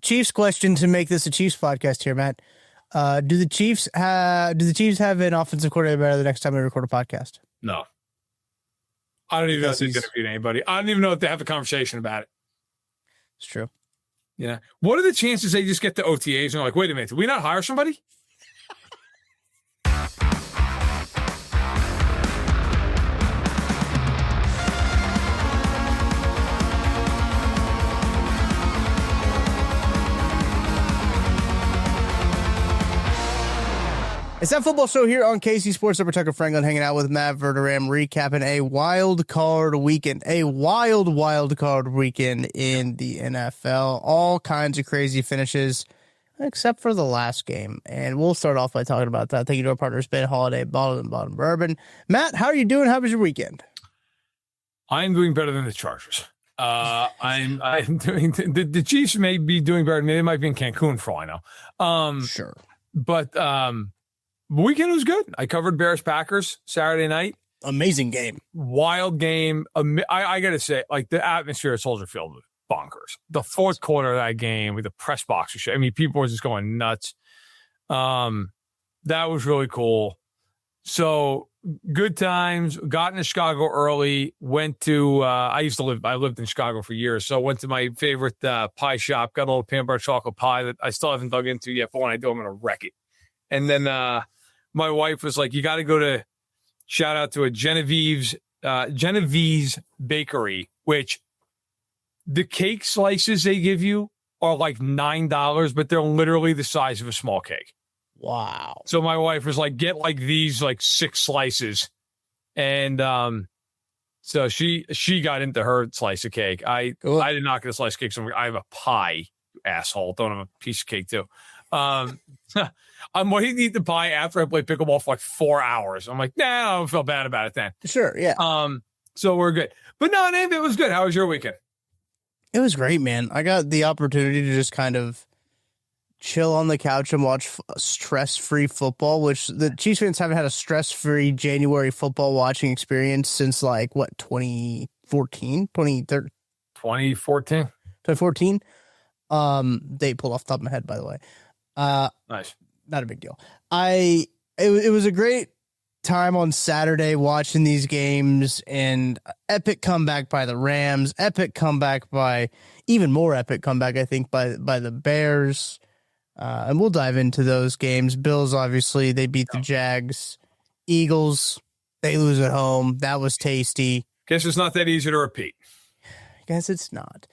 Chiefs question to make this a Chiefs podcast here, Matt. Do the Chiefs have an offensive coordinator the next time we record a podcast? No. I don't even know if they've interviewed anybody. I don't even know if they have a conversation about it. It's true. Yeah. What are the chances they just get to OTAs and are like, wait a minute, did we not hire somebody? It's that football show here on KC Sports. Tucker Franklin hanging out with Matt Verderame, recapping a wild card weekend, a wild card weekend in the NFL. All kinds of crazy finishes, except for the last game. And we'll start off by talking about that. Thank you to our partners, Ben Holiday, Bottled and Bottom Bourbon. Matt, how are you doing? How was your weekend? I'm doing better than the Chargers. I'm doing the Chiefs may be doing better. Maybe they might be in Cancun for all I know. Sure. But the weekend was good. I covered Bears-Packers Saturday night. Amazing game. Wild game. I got to say, like, the atmosphere at Soldier Field was bonkers. The fourth quarter of that game with the press box. I mean, people were just going nuts. That was really cool. So, good times. Got into Chicago early. Went to, I lived in Chicago for years. So, went to my favorite pie shop. Got a little peanut butter chocolate pie that I still haven't dug into yet. But when I do, I'm going to wreck it. And then my wife was like, you got to go to, shout out to a Genevieve's Bakery, which the cake slices they give you are like $9, but they're literally the size of a small cake. Wow. So my wife was like, get like these like 6 slices. And so she got into her slice of cake. I did not get a slice of cake. So I have a pie, you asshole. Don't have a piece of cake too. I'm waiting to eat the pie after I play pickleball for like 4 hours. I'm like, nah, I don't feel bad about it then. Sure, yeah. So we're good. But no, it was good. How was your weekend? It was great, man. I got the opportunity to just kind of chill on the couch and watch stress-free football, which the Chiefs fans haven't had a stress-free January football watching experience since, like, what, 2014? 2014. 2014? They pulled off the top of my head, by the way. Nice. Not a big deal. It was a great time on Saturday watching these games, and epic comeback by the Rams, epic comeback by even more epic comeback, I think, by the Bears. And we'll dive into those games. Bills, obviously, they beat the Jags. Eagles, they lose at home. That was tasty. Guess it's not that easy to repeat. Guess it's not.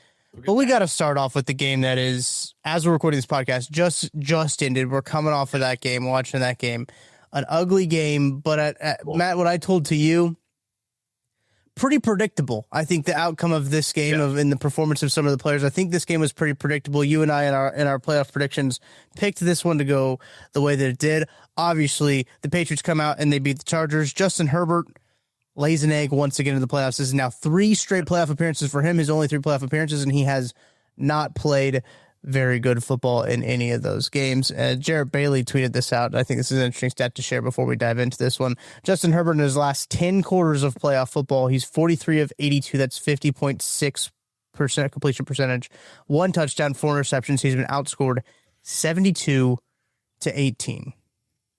But we got to start off with the game that is, as we're recording this podcast, just ended. We're coming off of that game, watching that game. An ugly game, but Matt, what I told to you, pretty predictable. I think the outcome of this game in the performance of some of the players, I think this game was pretty predictable. You and I in our playoff predictions picked this one to go the way that it did. Obviously, the Patriots come out and they beat the Chargers. Justin Herbert lays an egg once again in the playoffs. This is now 3 straight playoff appearances for him, his only 3 playoff appearances, and he has not played very good football in any of those games. Jarrett Bailey tweeted this out. I think this is an interesting stat to share before we dive into this one. Justin Herbert in his last 10 quarters of playoff football, he's 43 of 82. That's 50.6% completion percentage. 1 touchdown, 4 interceptions. He's been outscored 72-18.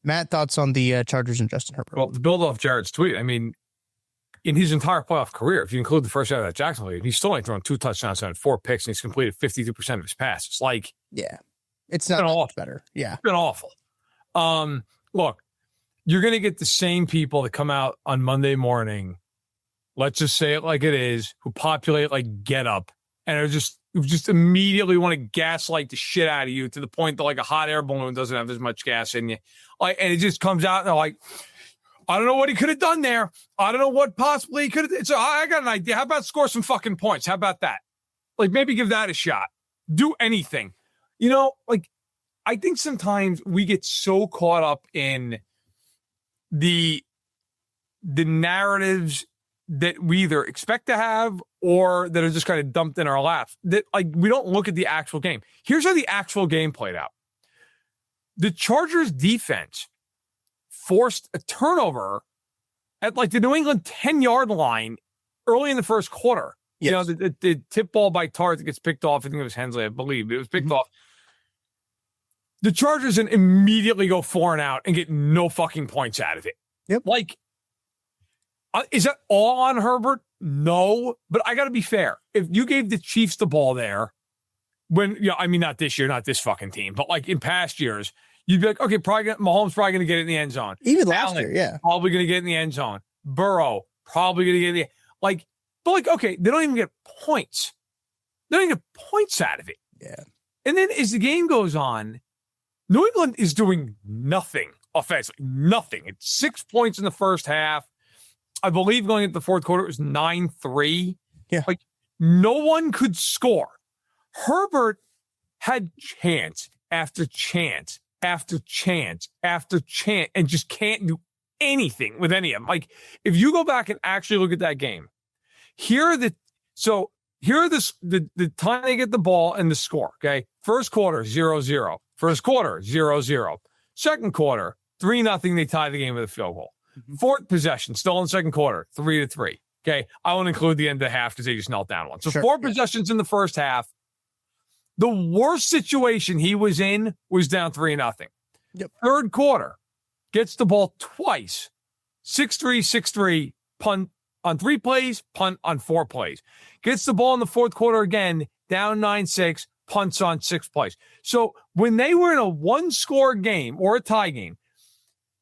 Matt, thoughts on the Chargers and Justin Herbert? Well, to build off Jarrett's tweet, I mean, in his entire playoff career, if you include the first half of that Jacksonville game, he's still only thrown 2 touchdowns and 4 picks, and he's completed 52% of his passes. Like, yeah, it's not much better. Yeah, it's been awful. Look, you're going to get the same people that come out on Monday morning. Let's just say it like it is, who populate like Get Up, and are just immediately want to gaslight the shit out of you to the point that like a hot air balloon doesn't have as much gas in you. Like, and it just comes out and they're like, I don't know what he could have done there. I don't know what possibly he could have. So I got an idea. How about score some fucking points? How about that? Like, maybe give that a shot. Do anything. You know, like, I think sometimes we get so caught up in the narratives that we either expect to have or that are just kind of dumped in our laps, that like we don't look at the actual game. Here's how the actual game played out. The Chargers defense forced a turnover at like the New England 10-yard line early in the first quarter, Yes. The tip ball by Tart that gets picked off. I think it was Hensley, I believe. It was picked off. The Chargers immediately go 4-and-out and get no fucking points out of it. Yep. Like, is that all on Herbert? No, but I got to be fair. If you gave the Chiefs the ball there, not this year, not this fucking team, but like in past years, you'd be like, okay, Mahomes probably going to get it in the end zone. Even last year, yeah. Probably going to get in the end zone. Burrow, probably going to get in the okay, they don't even get points. They don't even get points out of it. Yeah. And then as the game goes on, New England is doing nothing offensively. Nothing. It's 6 points in the first half. I believe going into the fourth quarter, it was 9-3. Yeah. Like, no one could score. Herbert had chance after chance after chance after chance and just can't do anything with any of them. Like, if you go back and actually look at that game, here are the time they get the ball and the score, okay? First quarter, 0-0. First quarter, 0-0. Second quarter, 3-0. They tie the game with a field goal. Fourth possession, still in the second quarter, 3-3. Okay, I won't include the end of the half because they just knelt down one. So sure, 4 possessions in the first half. The worst situation he was in was down 3-0. Yep. Third quarter, gets the ball twice, 6-3, 6-3, punt on 3 plays, punt on 4 plays. Gets the ball in the fourth quarter again, down 9-6, punts on 6 plays. So when they were in a 1-score game or a tie game,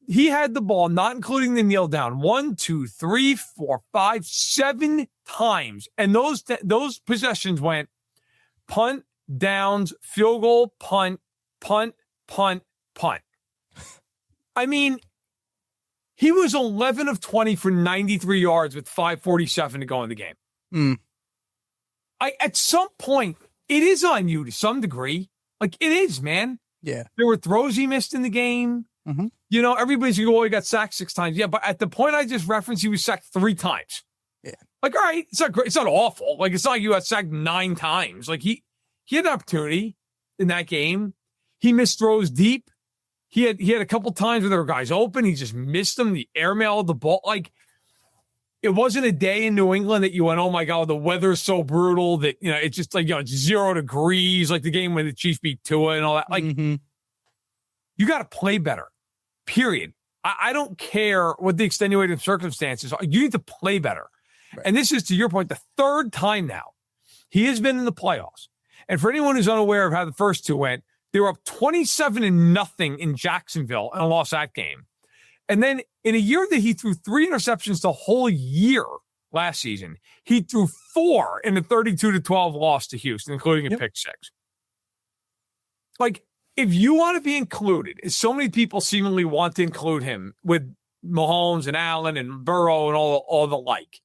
he had the ball, not including the kneel down, 1, 2, 3, 4, 5, 7 times. And those possessions went punt, downs, field goal, punt, punt, punt, punt. I mean, he was 11 of 20 for 93 yards with 5:47 to go in the game. At some point, it is on you to some degree. Like, it is, man. Yeah. There were throws he missed in the game. Mm-hmm. You know, everybody's going to go, oh, he got sacked 6 times. Yeah, but at the point I just referenced, he was sacked 3 times. Yeah. Like, all right, it's not great. It's not awful. Like, it's not like you got sacked 9 times. Like, he had an opportunity in that game. He missed throws deep. He had a couple times where there were guys open. He just missed them. The airmail of the ball. Like, it wasn't a day in New England that you went, oh my God, the weather's so brutal that, you know, it's just like, you know, it's 0 degrees, like the game when the Chiefs beat Tua and all that. Like, you got to play better. Period. I don't care what the extenuating circumstances are. You need to play better. Right. And this is, to your point, the 3rd time now he has been in the playoffs. And for anyone who's unaware of how the first 2 went, they were up 27-0 in Jacksonville and lost that game. And then in a year that he threw 3 interceptions the whole year last season, he threw 4 in the 32-12 loss to Houston, including a pick 6. Like, if you want to be included, as so many people seemingly want to include him with Mahomes and Allen and Burrow and all the like,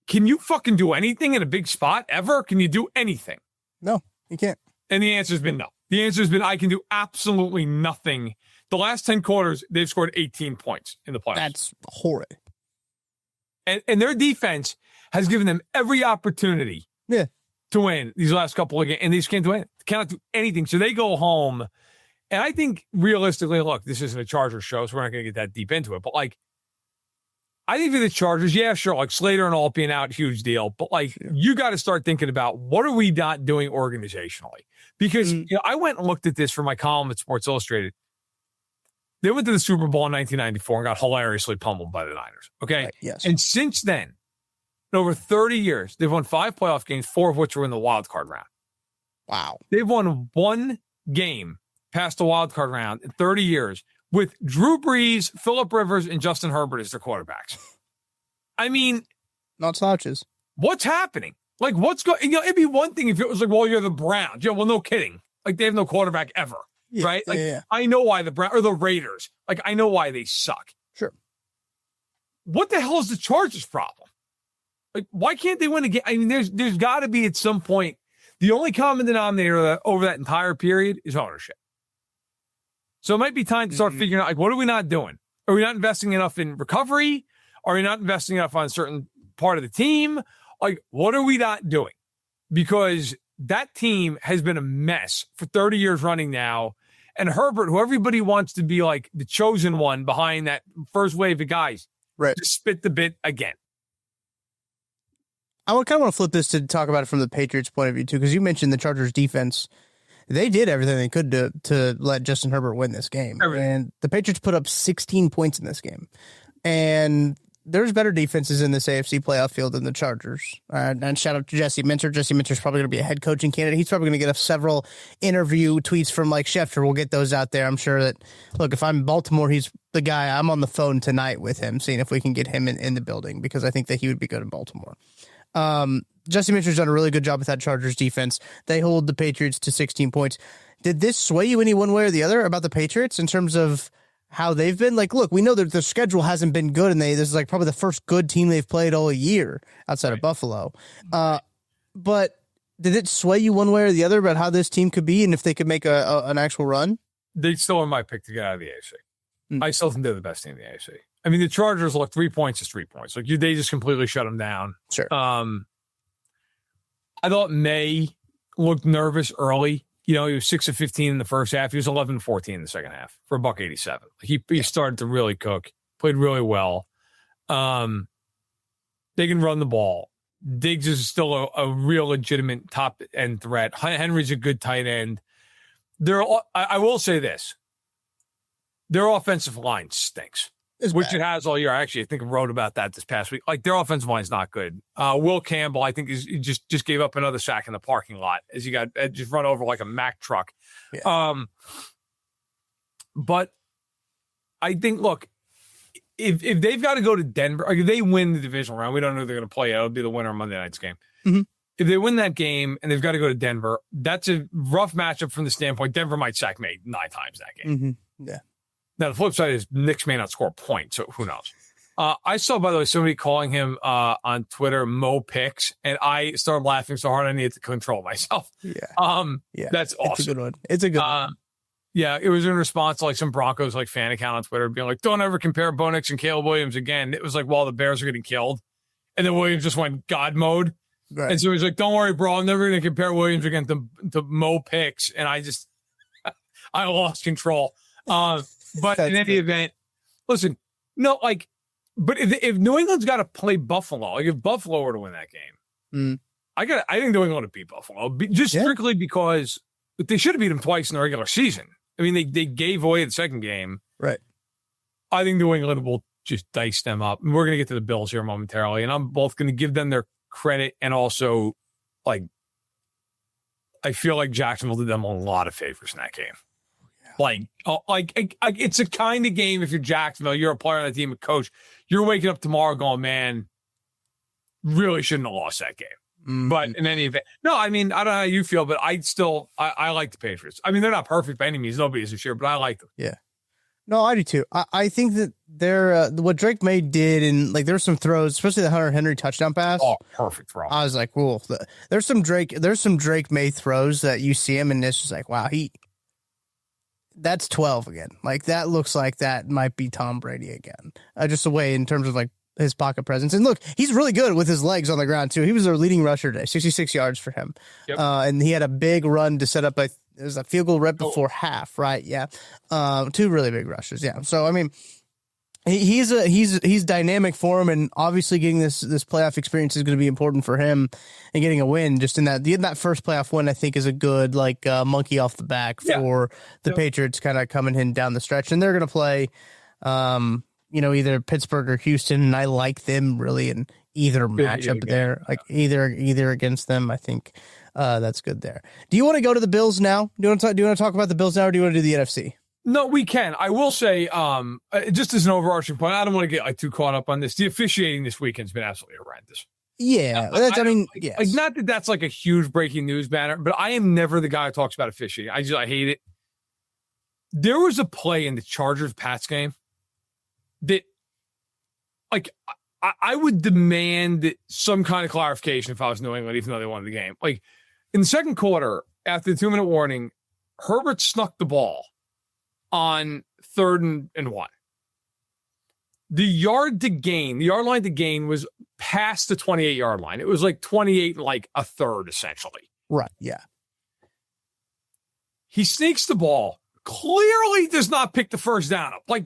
can you fucking do anything in a big spot ever? Can you do anything? No, you can't. And the answer has been no. The answer has been I can do absolutely nothing. The last 10 quarters, they've scored 18 points in the playoffs. That's horrid. And their defense has given them every opportunity to win these last couple of games. And they just can't do anything. Cannot do anything. So they go home. And I think realistically, look, this isn't a Chargers show, so we're not going to get that deep into it. But like, I think for the Chargers, yeah, sure, like Slater and all being out, huge deal. But like, you got to start thinking about what are we not doing organizationally? Because you know, I went and looked at this for my column at Sports Illustrated. They went to the Super Bowl in 1994 and got hilariously pummeled by the Niners. Okay. Right, yes. And since then, in over 30 years, they've won 5 playoff games, 4 of which were in the wild card round. Wow. They've won 1 game past the wild card round in 30 years with Drew Brees, Phillip Rivers, and Justin Herbert as their quarterbacks. I mean, not slouches. What's happening? Like, what's going? You know, it'd be one thing if it was like, well, you're the Browns. Yeah, well, no kidding. Like, they have no quarterback ever, right? Like, I know why the Browns or the Raiders. Like, I know why they suck. Sure. What the hell is the Chargers' problem? Like, why can't they win a game? I mean, there's got to be at some point. The only common denominator over that entire period is ownership. So it might be time to start figuring out, like, what are we not doing? Are we not investing enough in recovery? Are we not investing enough on a certain part of the team? Like, what are we not doing? Because that team has been a mess for 30 years running now. And Herbert, who everybody wants to be like the chosen one behind that first wave of guys, right, just spit the bit again. I kind of want to flip this to talk about it from the Patriots' point of view, too, because you mentioned the Chargers' defense. They did everything they could to let Justin Herbert win this game. And the Patriots put up 16 points in this game. And there's better defenses in this AFC playoff field than the Chargers. And shout out to Jesse Minter. Jesse Minter's probably going to be a head coaching candidate. He's probably going to get several interview tweets from Mike Schefter. We'll get those out there. I'm sure that, look, if I'm in Baltimore, he's the guy. I'm on the phone tonight with him, seeing if we can get him in the building, because I think that he would be good in Baltimore. Jesse Minter's done a really good job with that Chargers defense. They hold the Patriots to 16 points. Did this sway you any one way or the other about the Patriots in terms of how they've been? Like, look, we know that their schedule hasn't been good, and this is like probably the first good team they've played all year outside of Buffalo. But did it sway you one way or the other about how this team could be and if they could make an actual run? They still are my pick to get out of the AFC. I still think they're the best team in the AFC. I mean, the Chargers, look, 3 points is 3 points. Like, they just completely shut them down. Sure. I thought May looked nervous early. He was 6 of 15 in the first half. He was 11 of 14 in the second half for $187. He started to really cook, played really well. They can run the ball. Diggs is still a real legitimate top end threat. Henry's a good tight end. I will say this. Their offensive line stinks. Which it has all year. Actually, I think I wrote about that this past week. Like, their offensive line is not good. Will Campbell, I think, he just gave up another sack in the parking lot as he got just run over like a Mack truck. Yeah. But I think, look, if they've got to go to Denver, like if they win the divisional round, we don't know who they're going to play. It'll be the winner of Monday night's game. Mm-hmm. If they win that game and they've got to go to Denver, that's a rough matchup from the standpoint. Denver might sack May 9 times that game. Mm-hmm. Yeah. Now, the flip side is Knicks may not score a point, so who knows? I saw, by the way, somebody calling him on Twitter Mo Picks, and I started laughing so hard I needed to control myself. Yeah. That's awesome. It's a good one. It's a good one. Yeah, it was in response to like some Broncos like fan account on Twitter being like, don't ever compare Bo Nix and Caleb Williams again. It was like while the Bears are getting killed. And then Williams just went God mode. Right. And so he's like, don't worry, bro. I'm never going to compare Williams again to Mo Picks. And I lost control. But in any event, listen, no, like, but if New England's got to play Buffalo, like if Buffalo were to win that game, I think New England would beat Buffalo strictly because they should have beat them twice in the regular season. I mean, they gave away the second game. Right. I think New England will just dice them up. We're going to get to the Bills here momentarily, and I'm both going to give them their credit and also, like, I feel like Jacksonville did them a lot of favors in that game. Like it's a kind of game if you're Jacksonville, you're a player on the team, a coach, you're waking up tomorrow going, man, really shouldn't have lost that game. Mm-hmm. But in any event, no, I mean, I don't know how you feel, but I like the Patriots. I mean, they're not perfect by any means. Nobody is this year, but I like them. Yeah. No, I do too. I think that they're what Drake May did, and like there's some throws, especially the Hunter Henry touchdown pass. Oh, perfect throw. I was like, cool. There's some Drake May throws that you see him, and it's just like, wow, that's 12 again. Like that looks like that might be Tom Brady again. Just a way in terms of like his pocket presence. And look, he's really good with his legs on the ground too. He was their leading rusher today, 66 yards for him. Yep. And he had a big run to set up it was a field goal right before half, right? Yeah. 2 really big rushes. Yeah. So I mean, he's dynamic for him, and obviously getting this playoff experience is going to be important for him, and getting a win just in that first playoff win, I think is a good like monkey off the back for the Patriots kind of coming in down the stretch, and they're going to play, either Pittsburgh or Houston, and I like them really in either matchup there, like either against them. I think that's good there. Do you want to go to the Bills now? Do you want to talk about the Bills now, or do you want to do the NFC? No, we can. I will say, just as an overarching point, I don't want to get too caught up on this. The officiating this weekend's been absolutely horrendous. Yeah, yes. Like, not that that's like a huge breaking news banner, but I am never the guy who talks about officiating. I hate it. There was a play in the Chargers-Pats game that, like, I would demand some kind of clarification if I was New England, even though they won the game. Like, in the second quarter, after the 2-minute warning, Herbert snuck the ball on 3rd and 1. The yard line to gain was past the 28-yard line. It was like 28 and like a third, essentially. Right, yeah. He sneaks the ball, clearly does not pick the first down up. Like,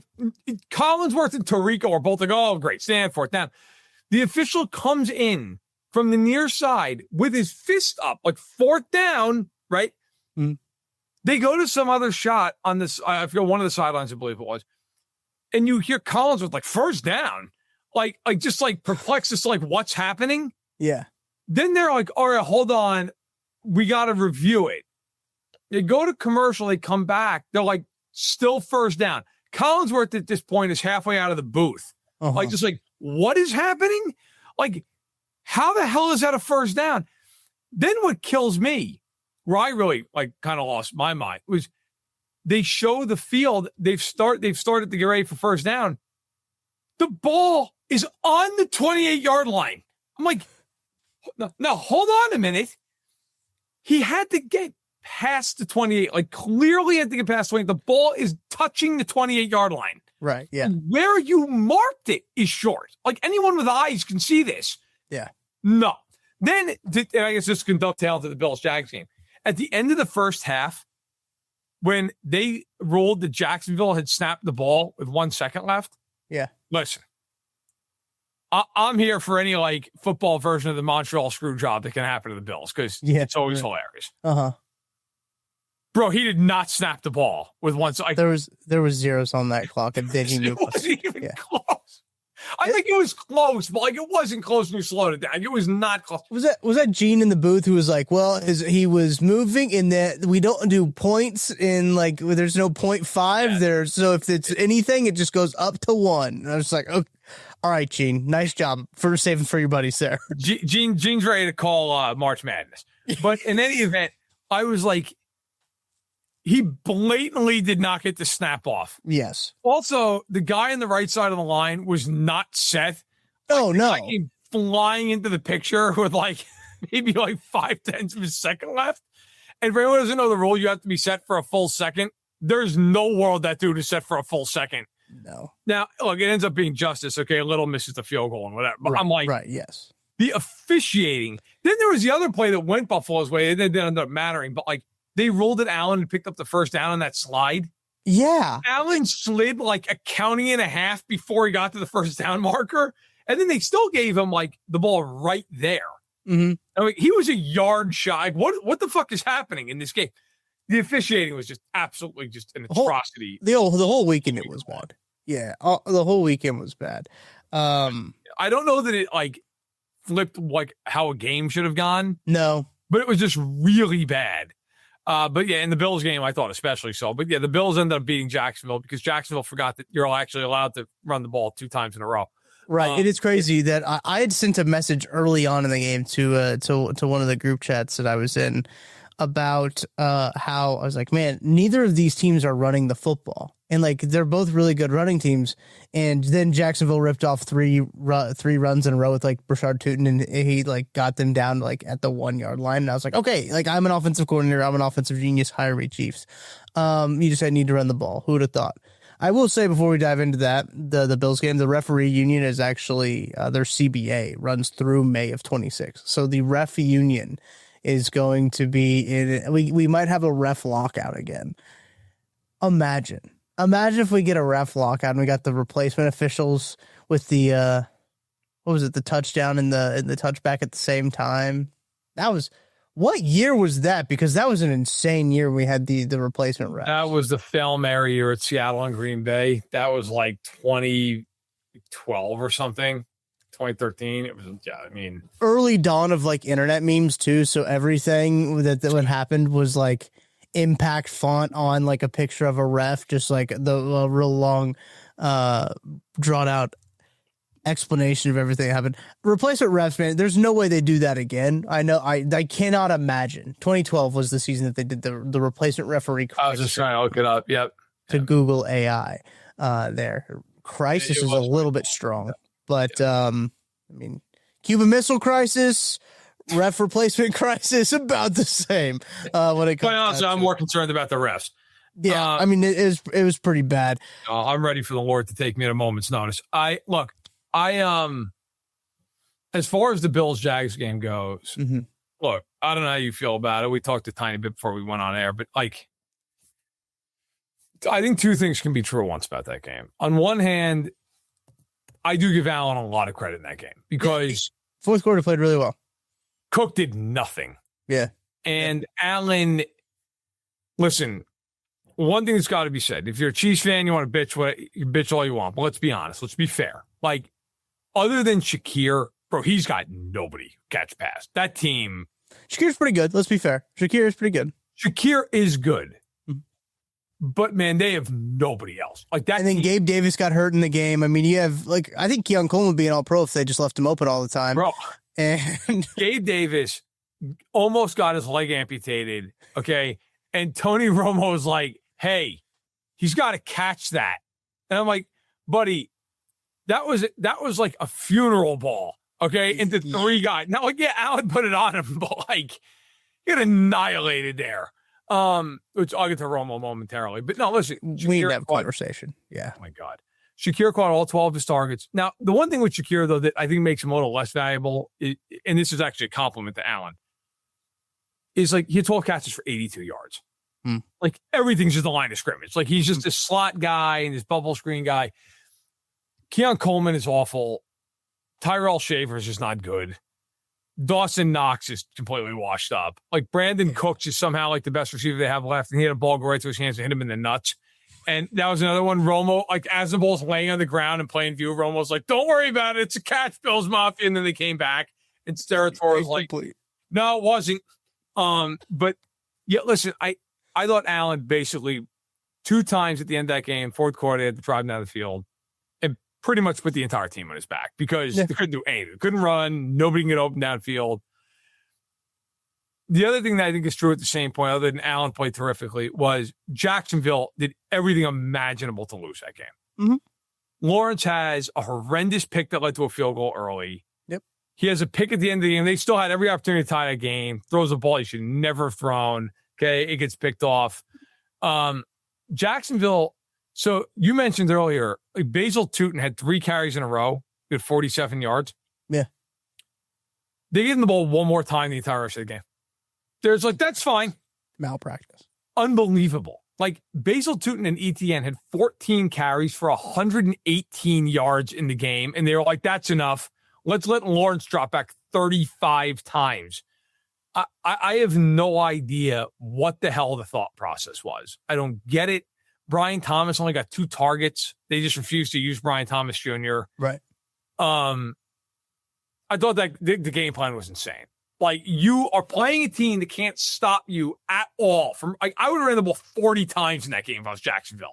Collinsworth and Tarico are both like, oh, great, stand for it down. The official comes in from the near side with his fist up, like fourth down, right? Mm-hmm. They go to some other shot on this. I forget one of the sidelines, I believe it was. And you hear Collins with like first down, like just like perplexed as to like what's happening. Yeah. Then they're like, all right, hold on. We got to review it. They go to commercial. They come back. They're like still first down. Collinsworth at this point is halfway out of the booth. Like, just like, what is happening? Like, how the hell is that a first down? Then what kills me, where I really like kind of lost my mind, was they show the field. They've started to get ready for first down. The ball is on the 28-yard line. I'm like, now hold on a minute. He had to get past the 28, like clearly had to get past 20. The ball is touching the 28-yard line. Right. Yeah. Where you marked it is short. Like anyone with eyes can see this. Yeah. No. Then, and I guess this can dovetail to the Bills-Jags game. At the end of the first half, when they ruled that Jacksonville had snapped the ball with 1 second left. Yeah. Listen, I'm here for any like football version of the Montreal screw job that can happen to the Bills because it's always hilarious. Bro, he did not snap the ball with 1 second. There was zeros on that clock, and then he knew it wasn't even close. I think it was close, but like it wasn't close when you slowed it down. It was not close. Was that Gene in the booth who was like, well, he was moving in that we don't do points in like there's no 0.5 there. So if it's anything, it just goes up to 1. And I was like, okay, all right, Gene, nice job for saving for your buddies there. Gene's ready to call March Madness. But in any event, I was like, he blatantly did not get the snap off. Yes. Also, the guy on the right side of the line was not set. Oh, no. He came flying into the picture with like maybe like 5/10 of a second left. And for anyone who doesn't know the rule, you have to be set for a full second. There's no world that dude is set for a full second. No. Now, look, it ends up being justice. Okay, Little misses the field goal and whatever. But I'm like, right, yes. The officiating. Then there was the other play that went Buffalo's way. It didn't end up mattering, but like, they ruled it Allen and picked up the first down on that slide. Yeah. Allen slid like a counting and a half before he got to the first down marker. And then they still gave him like the ball right there. Mm-hmm. I mean, he was a yard shy. What the fuck is happening in this game? The officiating was just absolutely just an atrocity. The whole weekend it was bad. Yeah. The whole weekend was bad. I don't know that it like flipped like how a game should have gone. No. But it was just really bad. But yeah, in the Bills game, I thought especially so. But yeah, the Bills ended up beating Jacksonville because Jacksonville forgot that you're actually allowed to run the ball 2 times in a row. Right. It is crazy that I had sent a message early on in the game to one of the group chats that I was in about how I was like, man, neither of these teams are running the football. And like they're both really good running teams, and then Jacksonville ripped off three runs in a row with like Brashard Tootin, and he like got them down like at the 1 yard line. And I was like, okay, like I'm an offensive coordinator, I'm an offensive genius. Hire me, Chiefs. You just said need to run the ball. Who would have thought? I will say before we dive into that, the Bills game, the referee union is actually their CBA runs through May of 26. So the ref union is going to be in. We might have a ref lockout again. Imagine if we get a ref lockout and we got the replacement officials with the what was it, the touchdown and the touchback at the same time. What year was that? Because that was an insane year. We had the replacement refs. That was the Fail Mary year at Seattle and Green Bay. That was like 2012 or something. 2013. It was, yeah, I mean, early dawn of like internet memes too. So everything that what happened was like impact font on like a picture of a ref, just like the real long drawn out explanation of everything that happened. Replacement refs, man, there's no way they do that again. I know, I cannot imagine. 2012 was the season that they did the replacement referee. I was just trying to look it up. Yep. To Google AI there. Crisis is a little bit strong, but I mean, Cuban Missile Crisis, ref replacement crisis, about the same. When it comes, quite honestly, I'm more concerned about the refs. Yeah, I mean, it was pretty bad. I'm ready for the Lord to take me at a moment's notice. As far as the Bills-Jags game goes, look, I don't know how you feel about it. We talked a tiny bit before we went on air, but like, I think 2 things can be true once about that game. On one hand, I do give Allen a lot of credit in that game because Fourth quarter played really well. Cook did nothing. Yeah. And Allen, listen, one thing that's got to be said. If you're a Chiefs fan, you want to bitch all you want. But let's be honest. Let's be fair. Like, other than Shakir, bro, he's got nobody catch pass. That team. Shakir's pretty good. Let's be fair. Shakir is pretty good. Shakir is good. But, man, they have nobody else. Like that. And then team, Gabe Davis got hurt in the game. I mean, you have, like, I think Keon Coleman would be an all-pro if they just left him open all the time. Bro, and Gabe Davis almost got his leg amputated, okay? And Tony Romo was like, hey, he's got to catch that. And I'm like, buddy, that was like a funeral ball, okay, into 3 guys. Now, like, yeah, Allen put it on him, but, like, he got annihilated there. Which I'll get to Romo momentarily. But no, listen. We need to have a conversation. Yeah. Oh, my God. Shakir caught all 12 of his targets. Now, the one thing with Shakir, though, that I think makes him a little less valuable, and this is actually a compliment to Allen, is like he had 12 catches for 82 yards. Like everything's just the line of scrimmage. Like he's just a slot guy and this bubble screen guy. Keon Coleman is awful. Tyrell Shaver is just not good. Dawson Knox is completely washed up. Like Brandon Cooks is somehow like the best receiver they have left, and he had a ball go right to his hands and hit him in the nuts. And that was another one. Romo, like as the ball's laying on the ground in plain view, Romo's like, "Don't worry about it. It's a catch, Bills Mafia." And then they came back, and Steratore was like, "No, it wasn't." But yeah, listen, I thought Allen basically 2 times at the end of that game, fourth quarter, had to drive down the field and pretty much put the entire team on his back because they couldn't do anything. They couldn't run. Nobody can get open downfield. The other thing that I think is true at the same point, other than Allen played terrifically, was Jacksonville did everything imaginable to lose that game. Lawrence has a horrendous pick that led to a field goal early. Yep. He has a pick at the end of the game. They still had every opportunity to tie that game. Throws a ball he should never have thrown. Okay, it gets picked off. Jacksonville, so you mentioned earlier, like Basil Tootin had 3 carries in a row. He had 47 yards. Yeah. They gave him the ball one more time the entire rest of the game. There's like, that's fine. Malpractice. Unbelievable. Like Basil Tootin and ETN had 14 carries for 118 yards in the game. And they were like, that's enough. Let's let Lawrence drop back 35 times. I have no idea what the hell the thought process was. I don't get it. Brian Thomas only got 2 targets. They just refused to use Brian Thomas Jr. Right. I thought that the game plan was insane. Like, you are playing a team that can't stop you at all. I would have ran the ball 40 times in that game if I was Jacksonville.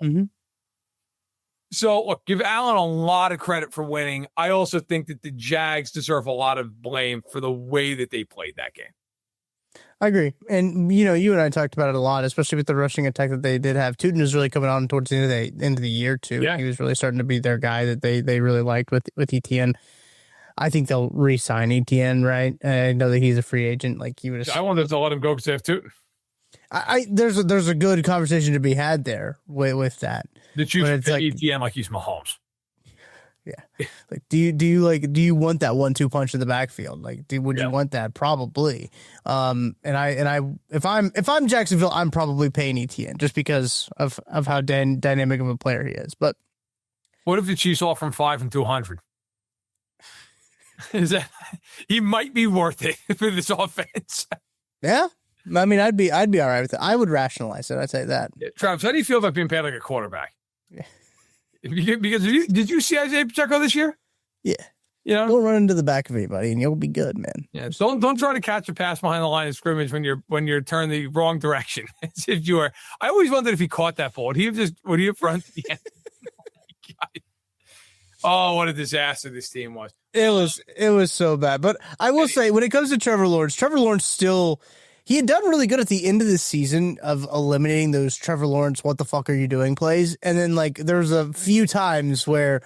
So, look, give Allen a lot of credit for winning. I also think that the Jags deserve a lot of blame for the way that they played that game. I agree. And, you know, you and I talked about it a lot, especially with the rushing attack that they did have. Tootin was really coming on towards the end of the year, too. Yeah. He was really starting to be their guy that they really liked with ETN. I think they'll re-sign ETN, right? I know that he's a free agent. Like he would. I wanted to let him go because they have Tootin. There's a good conversation to be had there with that. The Chiefs like ETN like he's Mahomes. Yeah. Like, do you want that 1-2 punch in the backfield? Like, would you want that? Probably. If I'm Jacksonville, I'm probably paying ETN just because of how dynamic of a player he is. But what if the Chiefs offer him 5 and 200? Is that he might be worth it for this offense? Yeah, I mean, I'd be all right with it. I would rationalize it. I'd say that. Yeah, Travis, how do you feel about being paid like a quarterback? Yeah. Because did you see Isaiah Pacheco this year? Yeah. You know, don't run into the back of anybody, and you'll be good, man. Yeah. Don't try to catch a pass behind the line of scrimmage when you're turned the wrong direction. As if you are. I always wondered if he caught that ball. Would he have run to the end? Oh, what a disaster this team was. It was so bad. But I will say, when it comes to Trevor Lawrence still, he had done really good at the end of the season of eliminating those Trevor Lawrence, what the fuck are you doing plays. And then like there was a few times where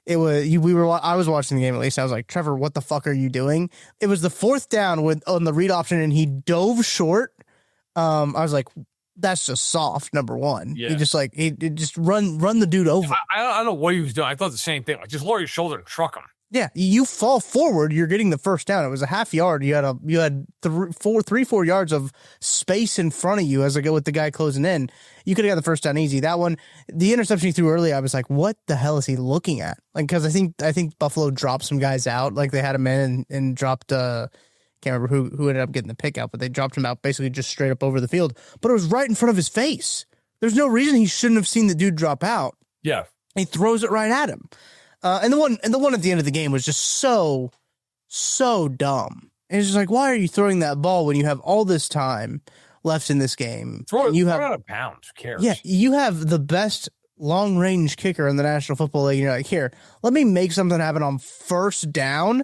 it was I was watching the game at least. I was like, Trevor, what the fuck are you doing? It was the 4th down on the read option and he dove short. I was like, that's just soft, number one. Yeah. He just run the dude over. I don't know what he was doing. I thought the same thing. Like, just lower your shoulder and truck him. Yeah, you fall forward, you're getting the first down. It was a half yard. You had 4 yards of space in front of you as I go with the guy closing in. You could have got the first down easy. That one, the interception he threw early, I was like, what the hell is he looking at? Like, because I think Buffalo dropped some guys out. Like they had him in and dropped. Can't remember who ended up getting the pick out, but they dropped him out basically just straight up over the field. But it was right in front of his face. There's no reason he shouldn't have seen the dude drop out. Yeah, he throws it right at him. And the one at the end of the game was just so dumb. And it's just like, why are you throwing that ball when you have all this time left in this game? Throw it have out of bounds. Who cares? Yeah, you have the best long range kicker in the National Football League. And you're like, here, let me make something happen on first down.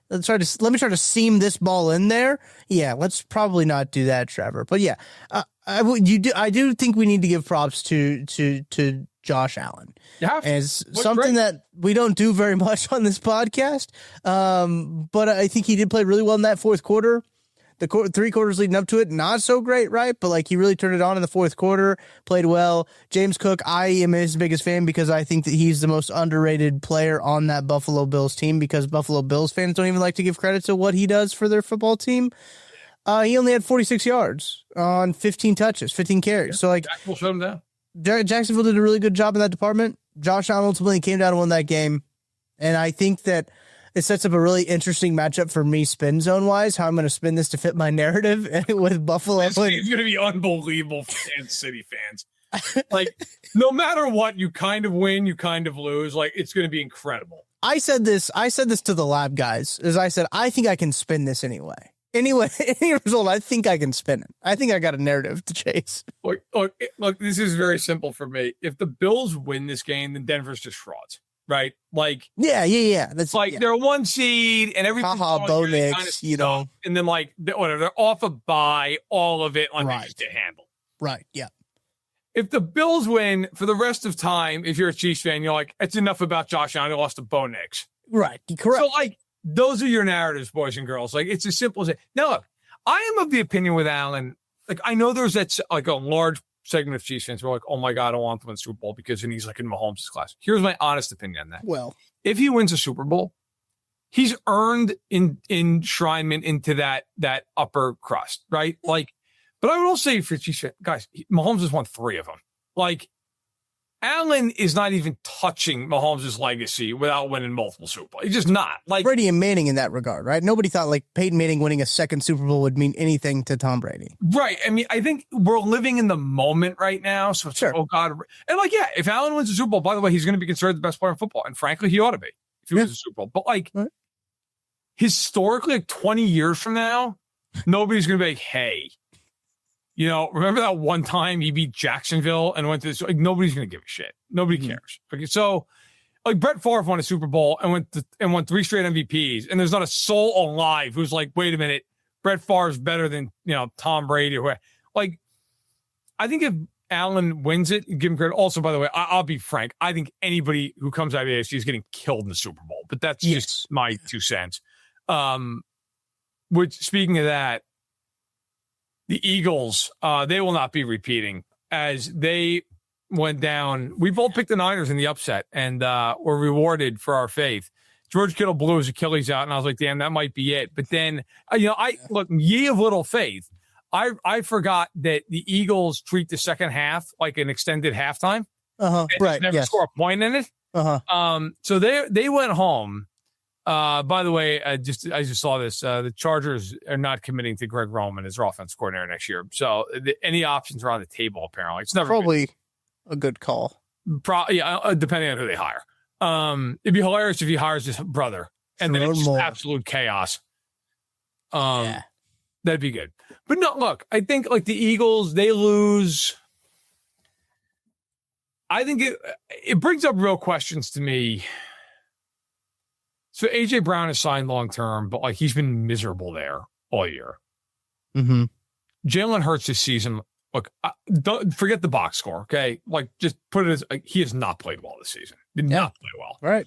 Let me try to seam this ball in there. Yeah, let's probably not do that, Trevor. But yeah, I do think we need to give props to Josh Allen. Yeah, as something that we don't do very much on this podcast. But I think he did play really well in that fourth quarter. The 3 quarters leading up to it, not so great, right? But like he really turned it on in the fourth quarter, played well. James Cook, I am his biggest fan because I think that he's the most underrated player on that Buffalo Bills team because Buffalo Bills fans don't even like to give credit to what he does for their football team. He only had 46 yards on 15 touches, 15 carries. Yeah. So like Jacksonville shut him down. Jacksonville did a really good job in that department. Josh Allen ultimately came down and won that game. And I think that it sets up a really interesting matchup for me spin zone wise, how I'm going to spin this to fit my narrative with Buffalo. It's going to be unbelievable for Kansas City fans. Like, no matter what, you kind of win, you kind of lose. Like, it's going to be incredible. I said this to the lab guys, as I said, I think I can spin this anyway. Anyway, any result, I think I can spin it. I think I got a narrative to chase. Look, this is very simple for me. If the Bills win this game, then Denver's just frauds, right? Like, yeah. That's like they're 1 seed and everything. Bo Nix, and then like whatever, they're off a bye, all of it on right. To handle. Right. Yeah. If the Bills win for the rest of time, if you're a Chiefs fan, you're like, it's enough about Josh Allen. He lost to Bo Nix. Right. Correct. So like, those are your narratives, boys and girls. Like, it's as simple as it. Now, look, I am of the opinion with Allen. Like, I know there's that like a large segment of Chiefs fans who are like, oh my God, I don't want to win the Super Bowl because then he's like in Mahomes' class. Here's my honest opinion on that. Well, if he wins a Super Bowl, he's earned enshrinement into that upper crust, right? Like, but I would also say for Chiefs fans, guys, Mahomes has won 3 of them. Like, Allen is not even touching Mahomes' legacy without winning multiple Super Bowls. He's just not. Like Brady and Manning in that regard, right? Nobody thought like Peyton Manning winning a second Super Bowl would mean anything to Tom Brady. Right. I mean, I think we're living in the moment right now. So it's sure. Like, oh God. And like, yeah, if Allen wins the Super Bowl, by the way, he's going to be considered the best player in football. And frankly, he ought to be if he wins the Super Bowl. But like historically, like 20 years from now, nobody's going to be like, hey, remember that one time he beat Jacksonville and went to this? Like, nobody's going to give a shit. Nobody cares. Okay, so like Brett Favre won a Super Bowl and won 3 straight MVPs, and there's not a soul alive who's like, wait a minute, Brett Favre's better than Tom Brady or whatever. Like, I think if Allen wins it, give him credit. Also, by the way, I'll be frank. I think anybody who comes out of the AFC is getting killed in the Super Bowl, but that's just my 2 cents. Which, speaking of that, the Eagles, they will not be repeating as they went down. We both picked the Niners in the upset and were rewarded for our faith. George Kittle blew his Achilles out, and I was like, damn, that might be it. But then, look, ye of little faith. I forgot that the Eagles treat the second half like an extended halftime. Right. Never score a point in it. So they went home. By the way, I just saw this. The Chargers are not committing to Greg Roman as their offensive coordinator next year. So any options are on the table, apparently. It's never probably a good call. Depending on who they hire. It'd be hilarious if he hires his brother and then it's just absolute chaos. That'd be good. But no, look, I think like the Eagles, they lose. I think it brings up real questions to me. So A.J. Brown is signed long-term, but like he's been miserable there all year. Jalen Hurts this season, look, don't forget the box score, okay? Like just put it as he has not played well this season. Did not play well. Right.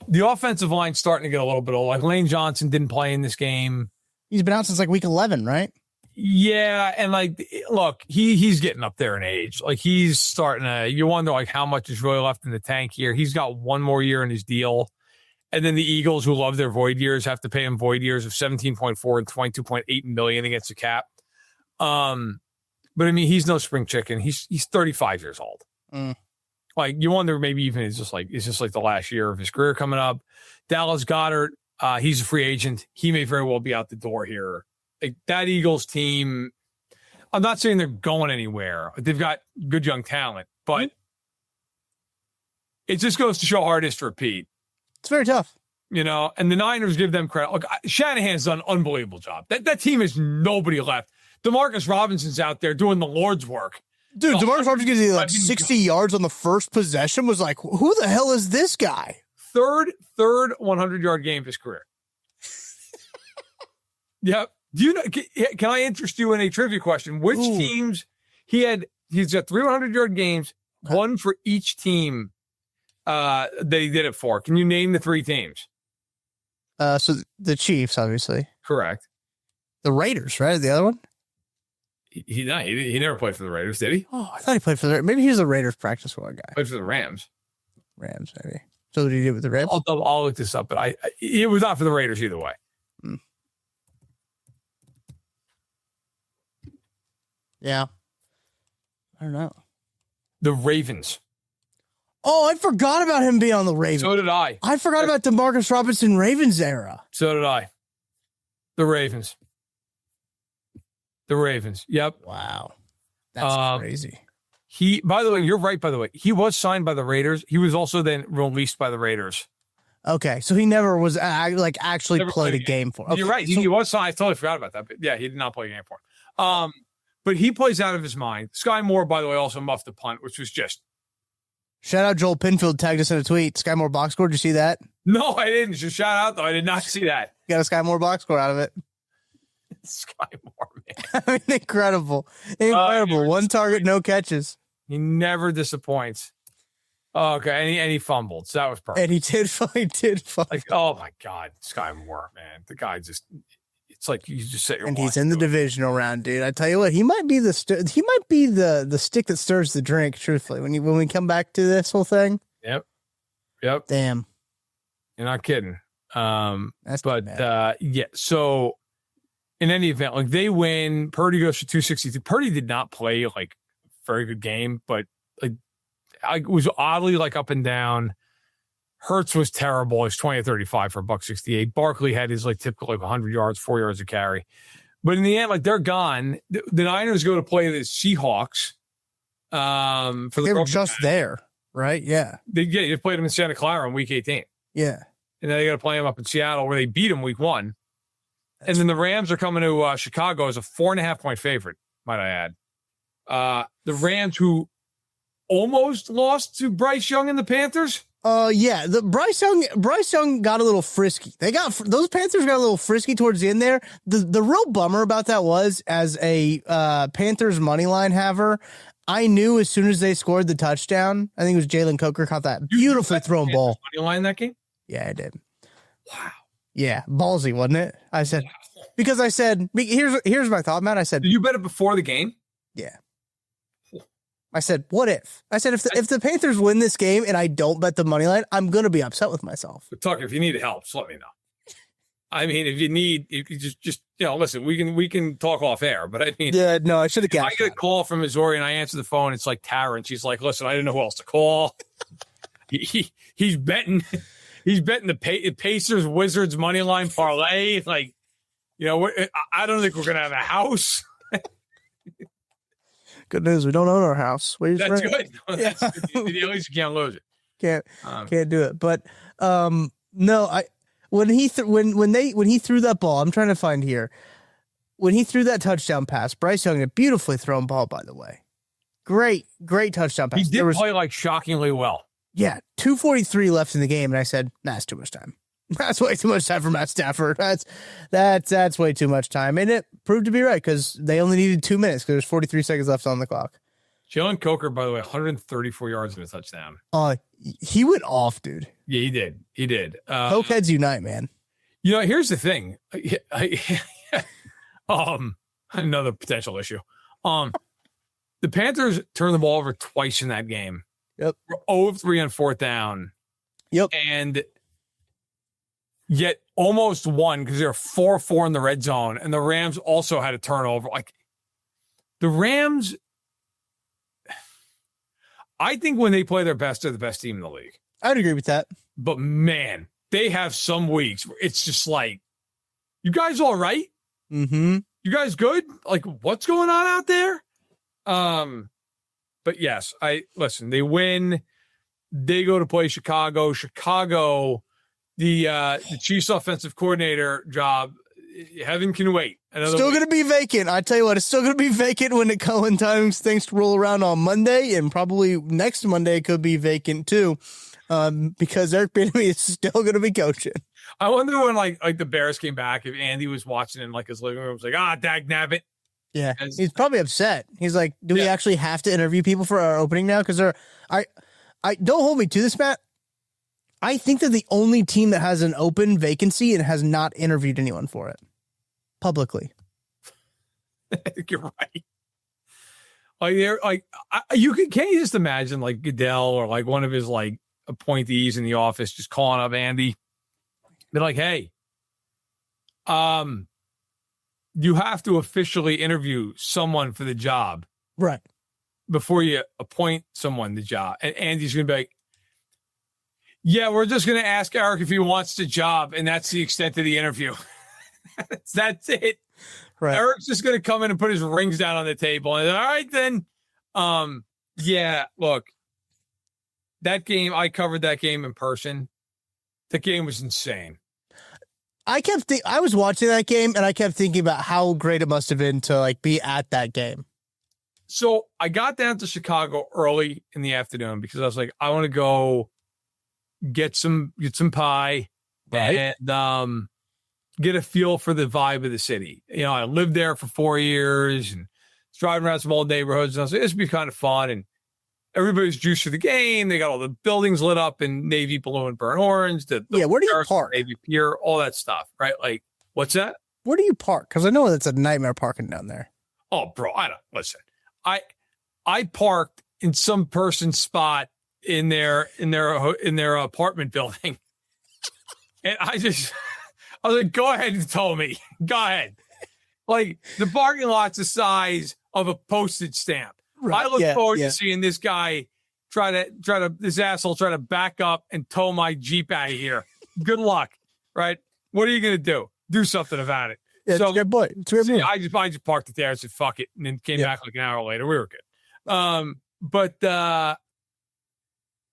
The offensive line's starting to get a little bit old. Like Lane Johnson didn't play in this game. He's been out since like week 11, right? Yeah, and like, look, he's getting up there in age. Like he's starting to. You wonder like how much is really left in the tank here. He's got one more year in his deal. And then the Eagles, who love their void years, have to pay him void years of 17.4 and 22.8 million against the cap. But I mean, he's no spring chicken. He's 35 years old. Like, you wonder maybe even it's just like the last year of his career coming up. Dallas Goedert, he's a free agent. He may very well be out the door here. Like, that Eagles team, I'm not saying they're going anywhere. They've got good young talent, but it just goes to show how hard it is to repeat. It's very tough. You know, and the Niners give them credit. Look, Shanahan's done an unbelievable job. That team has nobody left. Demarcus Robinson's out there doing the Lord's work. Dude, Demarcus Robinson gives you like 60 yards on the first possession. Was like, who the hell is this guy? Third 100-yard game of his career. Yep. Do you know? Can I interest you in a trivia question? Which teams he's got 300-yard games, one for each team that he did it for. Can you name the three teams? So the Chiefs, obviously. Correct. The Raiders, right? The other one? He never played for the Raiders, did he? Oh, I thought he played for the Raiders. Maybe he was a Raiders practice squad guy. Played for the Rams. Rams, maybe. So what did he do with the Rams? I'll look this up, but it was not for the Raiders either way. Yeah. I don't know. The Ravens. Oh, I forgot about him being on the Ravens. So did I. I forgot about Demarcus Robinson Ravens era. So did I. The Ravens. The Ravens. Yep. Wow. That's crazy. By the way, you're right, by the way. He was signed by the Raiders. He was also then released by the Raiders. Okay. So he never was actually played a game for him. Okay. You're right. He was signed. I totally forgot about that. But yeah, he did not play a game for him. But he plays out of his mind. Sky Moore, by the way, also muffed the punt, which was just. Shout out Joel Pinfield tagged us in a tweet. Sky Moore box score. Did you see that? No, I didn't. Just shout out, though. I did not see that. Got a Sky Moore box score out of it. Sky Moore, man. I mean, incredible. One target, no catches. He never disappoints. Oh, okay. And he fumbled. So that was perfect. And he did fumble. Like, oh my God, Sky Moore, man. The guy just, it's like you just sit. And he's in the divisional round, dude. I tell you what, he might be the stick that stirs the drink. Truthfully, when we come back to this whole thing. Yep. Damn. You're not kidding. That's yeah. So in any event, like, they win. Purdy goes for 262. Purdy did not play like a very good game, but like, I was oddly like up and down. Hurts was terrible. He's 20-35 for $168. Barkley had his like typical like 100 yards, 4 yards of carry. But in the end, like, they're gone. The Niners go to play the Seahawks. For they were just there, right? Yeah. They played them in Santa Clara in week 18. Yeah. And then they got to play them up in Seattle where they beat them week 1. And then the Rams are coming to Chicago as a 4.5-point favorite, might I add. The Rams, who almost lost to Bryce Young and the Panthers. Yeah, the Bryce Young got a little frisky. Those Panthers got a little frisky towards the end there. The real bummer about that was, as a Panthers money line haver, I knew as soon as they scored the touchdown, I think it was Jalen Coker caught that beautifully thrown ball. Money line that game? Yeah, I did. Wow. Yeah, ballsy, wasn't it? I said, because I said, here's my thought, Matt. I said, did you bet it before the game? Yeah. I said, what if? I said, if the Panthers win this game and I don't bet the money line, I'm going to be upset with myself. But Tucker, if you need help, just let me know. I mean, if you just listen, we can talk off air, but I mean, yeah, no, I should have guessed. I get a call from Missouri and I answer the phone. It's like Tara, and she's like, listen, I didn't know who else to call. He's betting the Pacers Wizards money line parlay. Like, I don't think we're going to have a house. Good news, we don't own our house. That's good. At least you can't lose it. Can't do it. But no, when he threw that ball, I'm trying to find here. When he threw that touchdown pass, Bryce Young, a beautifully thrown ball, by the way. Great touchdown pass. He did play like shockingly well. Yeah, 2:43 left in the game, and I said, that's too much time. That's way too much time for Matt Stafford. That's way too much time. And it proved to be right, because they only needed 2 minutes because there's 43 seconds left on the clock. Jalen Coker, by the way, 134 yards in a touchdown. He went off, dude. Yeah, he did. Cokeheads unite, man. Here's the thing. Another potential issue. The Panthers turned the ball over twice in that game. Yep. We're 0 of 3 on fourth down. Yep. And yet almost won because they're 4-4 in the red zone, and the Rams also had a turnover. Like the Rams, I think when they play their best, they're the best team in the league. I'd agree with that. But man, they have some weeks where it's just like, you guys all right? Mm-hmm. You guys good? Like, what's going on out there? But yes, listen, they win. They go to play Chicago. Chicago, the Chiefs offensive coordinator job, heaven can wait. Still going to be vacant. I tell you what, it's still going to be vacant when things roll around on Monday, and probably next Monday it could be vacant too, because Eric Bieniemy is still going to be coaching. I wonder when like the Bears came back, if Andy was watching in like his living room, was like, dag nabbit. Yeah, he's probably upset. He's like, do we actually have to interview people for our opening now? Because I don't hold me to this, Matt. I think they're the only team that has an open vacancy and has not interviewed anyone for it publicly. I think you're right. Can't you just imagine like Goodell or like one of his like appointees in the office just calling up Andy, be like, hey, you have to officially interview someone for the job, right, before you appoint someone the job. And Andy's gonna be like, yeah, we're just gonna ask Eric if he wants the job, and that's the extent of the interview. That's it. Right. Eric's just going to come in and put his rings down on the table. And all right, then. Yeah, look, that game, I covered that game in person. The game was insane. I was watching that game, and I kept thinking about how great it must have been to like be at that game. So I got down to Chicago early in the afternoon because I was like, I want to go get some pie, right, and get a feel for the vibe of the city. You know, I lived there for 4 years and was driving around some old neighborhoods. And I was like, this would be kind of fun. And everybody's juiced for the game. They got all the buildings lit up in navy blue and burnt orange. Where do you park? Navy Pier, all that stuff, right? Like, what's that? Where do you park? Because I know that's a nightmare parking down there. Oh, bro, listen. I parked in some person's spot in their apartment building, and I was like, go ahead and tow me. Go ahead. Like, the parking lot's the size of a postage stamp. Right. I look forward to seeing this guy this asshole try to back up and tow my Jeep out of here. Good luck. Right? What are you going to do? Do something about it. Yeah, so, it's a good boy. It's a good boy. I just parked it there and said, fuck it. And then came back like an hour later. We were good.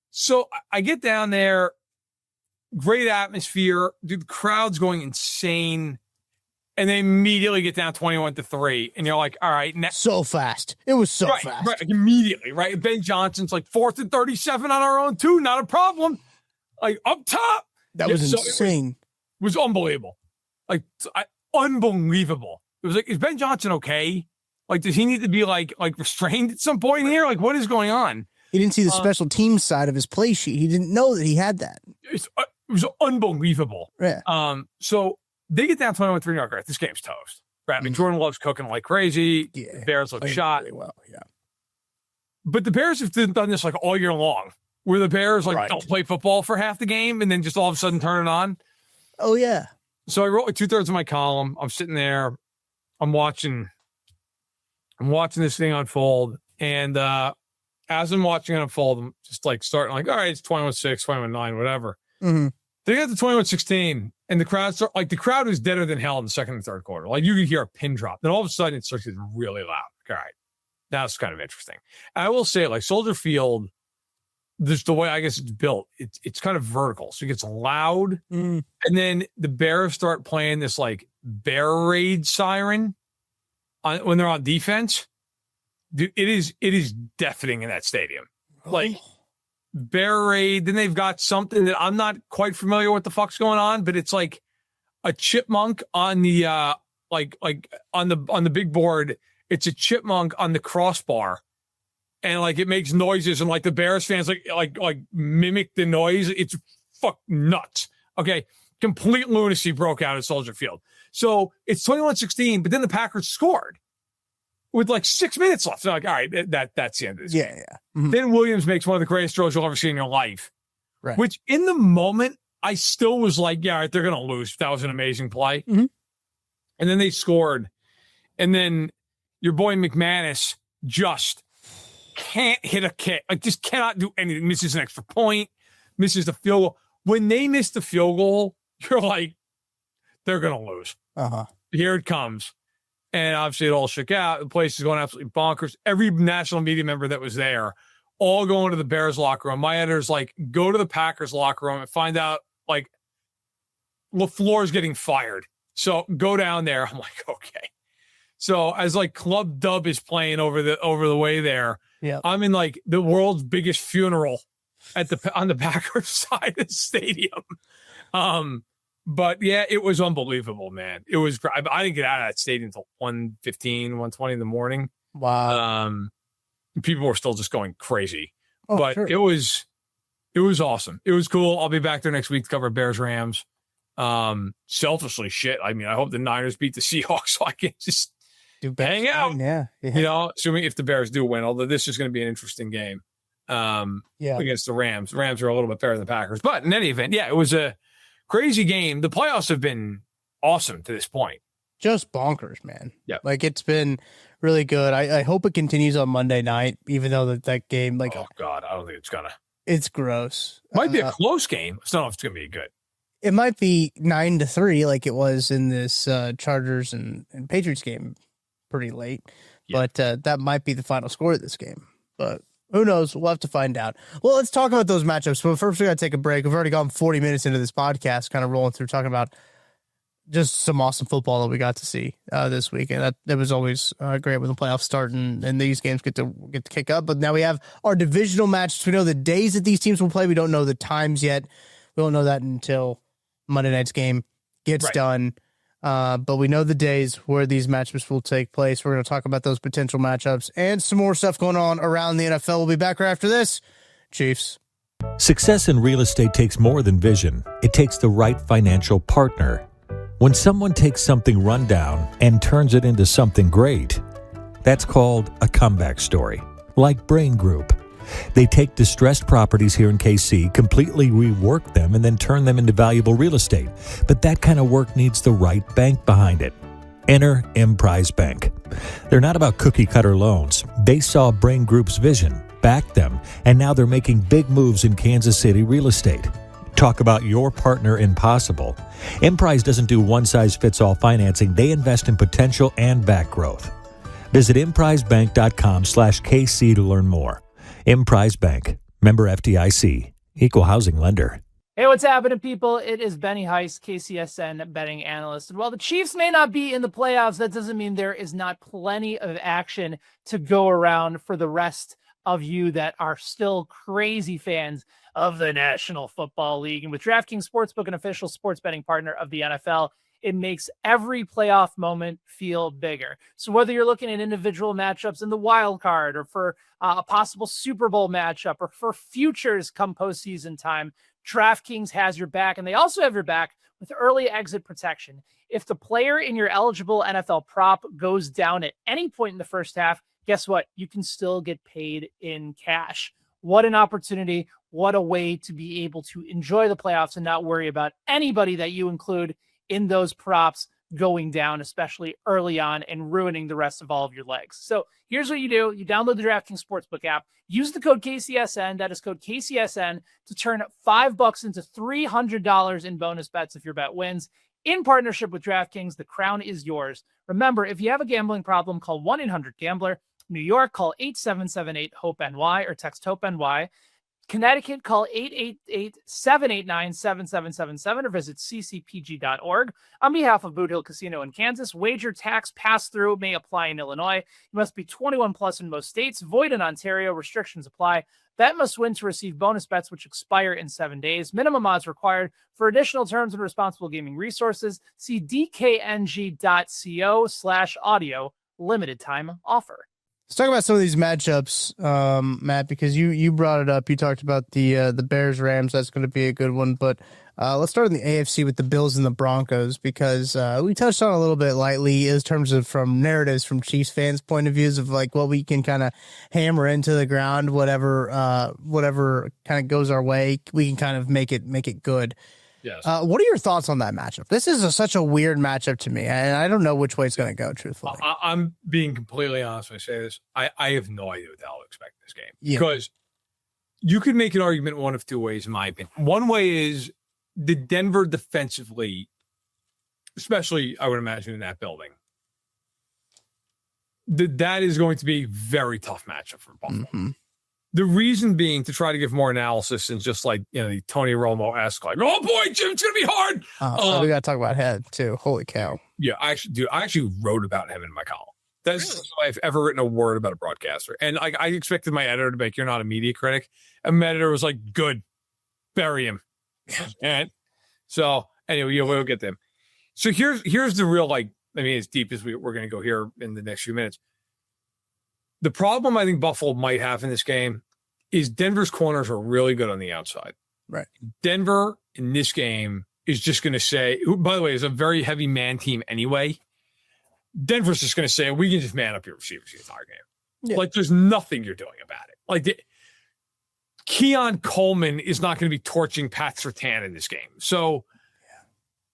So I get down there. Great atmosphere. Dude, the crowd's going insane. And they immediately get down 21-3. And you're like, all right. So fast. It was so fast. Right, immediately, right? Ben Johnson's like 4th and 37 on our own, too. Not a problem. Like, up top. That was insane. It was unbelievable. Like, unbelievable. It was like, is Ben Johnson okay? Like, does he need to be, like restrained at some point here? Like, what is going on? He didn't see the special team side of his play sheet. He didn't know that he had that. It was unbelievable. Yeah. So they get down 21-3. All right, this game's toast. Right. I mean, Jordan Love's cooking like crazy. Yeah. The Bears look shot. Really well. Yeah. But the Bears have done this like all year long, where the Bears don't play football for half the game and then just all of a sudden turn it on. Oh yeah. So I wrote like 2/3 of my column. I'm sitting there. I'm watching this thing unfold, and as I'm watching it unfold, I'm just like starting like, all right, it's 21-6, 21-9, whatever. Mm-hmm. They got to 21-16, and the crowd was deader than hell in the second and third quarter. Like, you could hear a pin drop. Then all of a sudden it starts getting really loud. All right, that's kind of interesting. And I will say, like, Soldier Field, just the way I guess it's built, it's kind of vertical, so it gets loud, and then the Bears start playing this like bear raid siren when they're on defense. Dude, it is deafening in that stadium. Like, bear raid. Then they've got something that I'm not quite familiar with the fuck's going on, but it's like a chipmunk on the like on the big board. It's a chipmunk on the crossbar, and like it makes noises, and like the Bears fans like mimic the noise. It's fuck nuts. Okay, complete lunacy broke out at Soldier Field. So it's 21-16, but then the Packers scored with like 6 minutes left. They're like, all right, that's the end of this. Yeah. Mm-hmm. Then Williams makes one of the greatest throws you'll ever see in your life. Right. Which in the moment, I still was like, yeah, all right, they're going to lose. That was an amazing play. Mm-hmm. And then they scored. And then your boy McManus just can't hit a kick. Like, just cannot do anything. Misses an extra point, misses the field goal. When they miss the field goal, you're like, they're going to lose. Uh-huh. Here it comes. And obviously it all shook out. The place is going absolutely bonkers. Every national media member that was there, all going to the Bears locker room. My editor's like, go to the Packers locker room and find out, like, LaFleur's getting fired. So go down there. I'm like, okay. So as like Club Dub is playing over the way there, yeah, I'm in like the world's biggest funeral on the Packers side of the stadium. But yeah, it was unbelievable, man. It was. I didn't get out of that stadium until 1:15, 1:20 in the morning. Wow. People were still just going crazy, but sure. it was awesome. It was cool. I'll be back there next week to cover Bears Rams. Selfishly, shit. I mean, I hope the Niners beat the Seahawks so I can just hang out. Yeah. Assuming if the Bears do win, although this is going to be an interesting game. Against the Rams. The Rams are a little bit better than the Packers, but in any event, yeah, it was a crazy game. The playoffs have been awesome to this point. Just bonkers, man. Yeah. Like, it's been really good. I hope it continues on Monday night, even though that game, like, oh God, I don't think it's gonna. It's gross. Might be a close game. I don't know if it's gonna be good. It might be 9-3, like it was in this Chargers and Patriots game, pretty late. Yeah. But that might be the final score of this game. But who knows? We'll have to find out. Well, let's talk about those matchups. But first, we got to take a break. We've already gone 40 minutes into this podcast, kind of rolling through, talking about just some awesome football that we got to see this week. And that was always great when the playoffs start and these games get to kick up. But now we have our divisional matches. We know the days that these teams will play. We don't know the times yet. We won't know that until Monday night's game gets done. But we know the days where these matchups will take place. We're going to talk about those potential matchups and some more stuff going on around the NFL. We'll be back right after this. Chiefs. Success in real estate takes more than vision. It takes the right financial partner. When someone takes something rundown and turns it into something great, that's called a comeback story, like Brain Group. They take distressed properties here in KC, completely rework them, and then turn them into valuable real estate. But that kind of work needs the right bank behind it. Enter Emprise Bank. They're not about cookie-cutter loans. They saw Brain Group's vision, backed them, and now they're making big moves in Kansas City real estate. Talk about your partner in possible. Emprise doesn't do one-size-fits-all financing. They invest in potential and back growth. Visit emprisebank.com/KC to learn more. Emprise Bank, member FDIC, equal housing lender. Hey, what's happening, people? It is Benny Heiss, KCSN betting analyst. And while the Chiefs may not be in the playoffs, that doesn't mean there is not plenty of action to go around for the rest of you that are still crazy fans of the National Football League. And with DraftKings Sportsbook, an official sports betting partner of the NFL, it makes every playoff moment feel bigger. So whether you're looking at individual matchups in the wild card or for a possible Super Bowl matchup or for futures come postseason time, DraftKings has your back. And they also have your back with early exit protection. If the player in your eligible NFL prop goes down at any point in the first half, guess what? You can still get paid in cash. What an opportunity. What a way to be able to enjoy the playoffs and not worry about anybody that you include in those props going down, especially early on, and ruining the rest of all of your legs. So here's what you do. You download the DraftKings Sportsbook app, use the code KCSN, that is code KCSN, to turn $5 into $300 in bonus bets if your bet wins. In partnership with DraftKings, the crown is yours. Remember, if you have a gambling problem, call 1-800-GAMBLER. New York, call 8778-HOPE-NY or text HOPE-NY. Connecticut, call 888-789-7777 or visit ccpg.org. On behalf of Boot Hill Casino in Kansas, wager tax pass-through may apply in Illinois. You must be 21 plus in most states. Void in Ontario. Restrictions apply. Bet must win to receive bonus bets which expire in 7 days. Minimum odds required. For additional terms and responsible gaming resources, see dkng.co/audio. Limited time offer. Let's talk about some of these matchups, Matt, because you brought it up. You talked about the Bears Rams. That's going to be a good one. But let's start in the AFC with the Bills and the Broncos, because we touched on a little bit lightly in terms of from narratives from Chiefs fans' point of views of like what we can kind of hammer into the ground, whatever kind of goes our way, we can kind of make it good. Yes. What are your thoughts on that matchup? This is such a weird matchup to me, and I don't know which way it's going to go, truthfully. I'm being completely honest when I say this. I have no idea what the hell to expect in this game. Yeah. Because you could make an argument one of two ways, in my opinion. One way is the Denver defensively, especially, I would imagine, in that building, that is going to be a very tough matchup for Buffalo. Mm-hmm. The reason being to try to give more analysis and just like, the Tony Romo-esque, like, oh boy, Jim, it's going to be hard. So we got to talk about Head too. Holy cow. Yeah, I actually wrote about him in my column. That's the first time I've ever written a word about a broadcaster. And I expected my editor to be like, you're not a media critic. And my editor was like, good, bury him. And so anyway, we'll get them. So here's the real, as deep as we're going to go here in the next few minutes. The problem I think Buffalo might have in this game is Denver's corners are really good on the outside. Right. Denver in this game is just going to say, who, by the way, is a very heavy man team anyway. Denver's just going to say, we can just man up your receivers the entire game. Yeah. Like, there's nothing you're doing about it. Like, Keon Coleman is not going to be torching Pat Surtain in this game. So,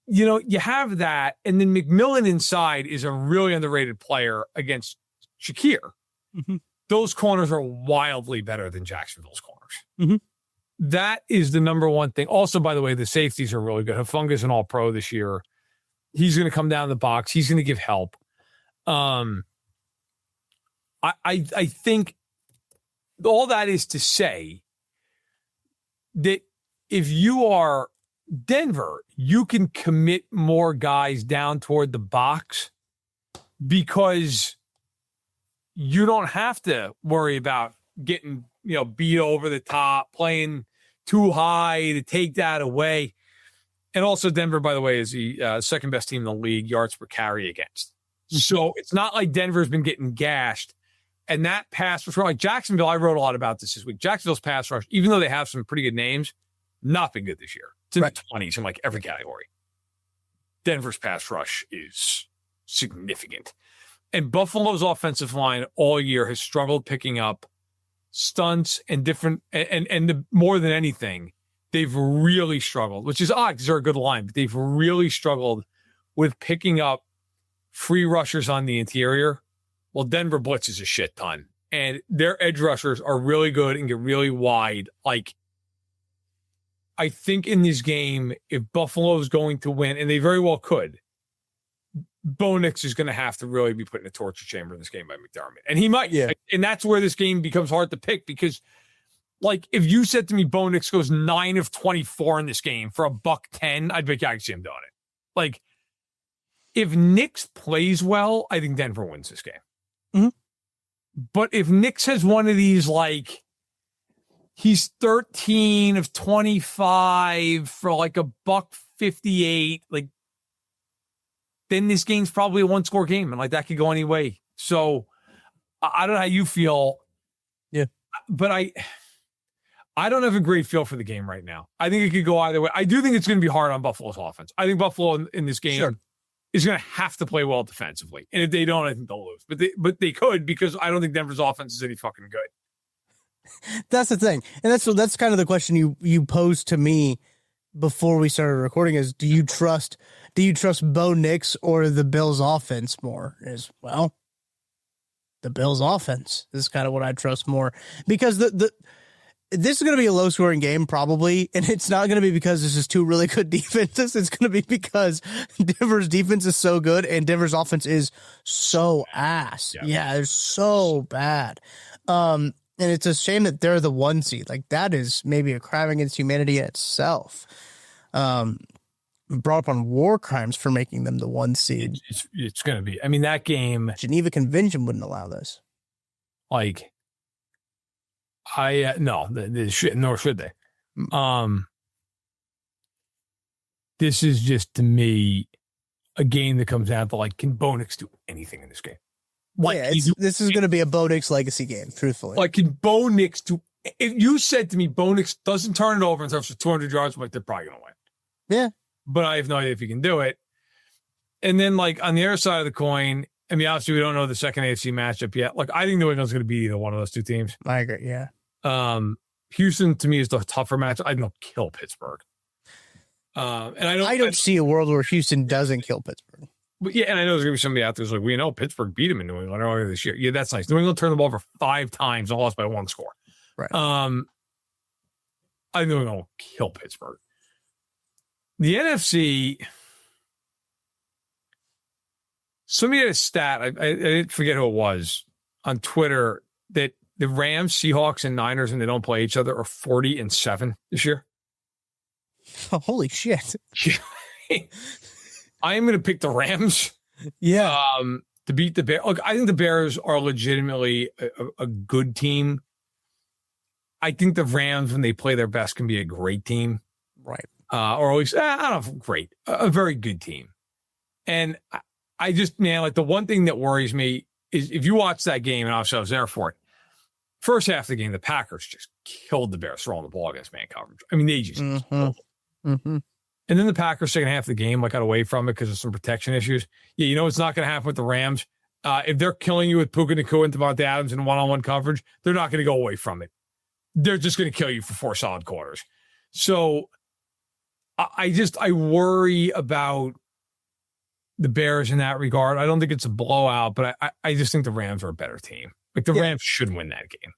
you have that. And then McMillan inside is a really underrated player against Shakir. Mm-hmm. Those corners are wildly better than Jacksonville's corners. Mm-hmm. That is the number one thing. Also, by the way, the safeties are really good. Hufunga's an all-pro this year. He's going to come down the box. He's going to give help. I think all that is to say that if you are Denver, you can commit more guys down toward the box because you don't have to worry about getting, beat over the top, playing too high to take that away. And also Denver, by the way, is the second best team in the league, yards per carry against. So it's not like Denver's been getting gashed. And that pass rush, like Jacksonville, I wrote a lot about this week. Jacksonville's pass rush, even though they have some pretty good names, not been good this year. It's in the 20s in like every category. Denver's pass rush is significant. And Buffalo's offensive line all year has struggled picking up stunts and different, and more than anything, they've really struggled, which is odd because they're a good line, but they've really struggled with picking up free rushers on the interior. Well, Denver blitzes a shit ton, and their edge rushers are really good and get really wide. Like, I think in this game, if Buffalo is going to win, and they very well could, Bo Nix is going to have to really be put in a torture chamber in this game by McDermott. And he might. Yeah. And that's where this game becomes hard to pick because, if you said to me Bo Nix goes 9 of 24 in this game for $110, I'd be like, yeah, I can see him doing it. If Nix plays well, I think Denver wins this game. Mm-hmm. But if Nix has one of these, he's 13 of 25 for $158, then this game's probably a one-score game, and that could go any way. So I don't know how you feel. Yeah. But I don't have a great feel for the game right now. I think it could go either way. I do think it's going to be hard on Buffalo's offense. I think Buffalo in this game is going to have to play well defensively. And if they don't, I think they'll lose. But they could, because I don't think Denver's offense is any fucking good. That's the thing. And that's kind of the question you posed to me before we started recording is, do you trust Bo Nix or the Bills offense more? The Bills offense is kind of what I trust more, because this is going to be a low scoring game probably. And it's not going to be because this is two really good defenses. It's going to be because Denver's defense is so good and Denver's offense is so ass. Yeah, they're so bad. And it's a shame that they're the 1 seed. That is maybe a crime against humanity in itself. Brought up on war crimes for making them the 1 seed. It's going to be. I mean, that game, Geneva Convention wouldn't allow this. No, nor should they. This is just, to me, a game that comes down to can Bo Nix do anything in this game? This is going to be a Bo Nix legacy game, truthfully. Can Bo Nix do? If you said to me Bo Nix doesn't turn it over and throws for 200 yards, they're probably going to win. Yeah. But I have no idea if he can do it. And then, on the other side of the coin, obviously we don't know the second AFC matchup yet. I think New England's going to be either one of those two teams. I agree, yeah. Houston, to me, is the tougher matchup. I think they'll kill Pittsburgh. And I don't see a world where Houston doesn't kill Pittsburgh. But yeah, and I know there's going to be somebody out there who's like, we know Pittsburgh beat him in New England earlier this year. Yeah, that's nice. New England turned the ball over 5 times and lost by 1 score. Right. I think New England will kill Pittsburgh. The NFC, somebody had a stat, I didn't forget who it was, on Twitter, that the Rams, Seahawks, and Niners, when they don't play each other, are 40-7 this year. Oh, holy shit. I am going to pick the Rams. Yeah. To beat the Bears. Look, I think the Bears are legitimately a good team. I think the Rams, when they play their best, can be a great team. Right. Or at least, I don't know, great. A very good team. And I just, man, like the one thing that worries me is if you watch that game, and obviously I was there for it, first half of the game, the Packers just killed the Bears throwing the ball against man coverage. I mean, they just killed them. Mm-hmm. And then the Packers second half of the game, got away from it because of some protection issues. Yeah, you know it's not going to happen with the Rams. If they're killing you with Puka Nacua and Devontae Adams in one-on-one coverage, they're not going to go away from it. They're just going to kill you for 4 solid quarters. So I worry about the Bears in that regard. I don't think it's a blowout, but I just think the Rams are a better team. Like the Rams should win that game.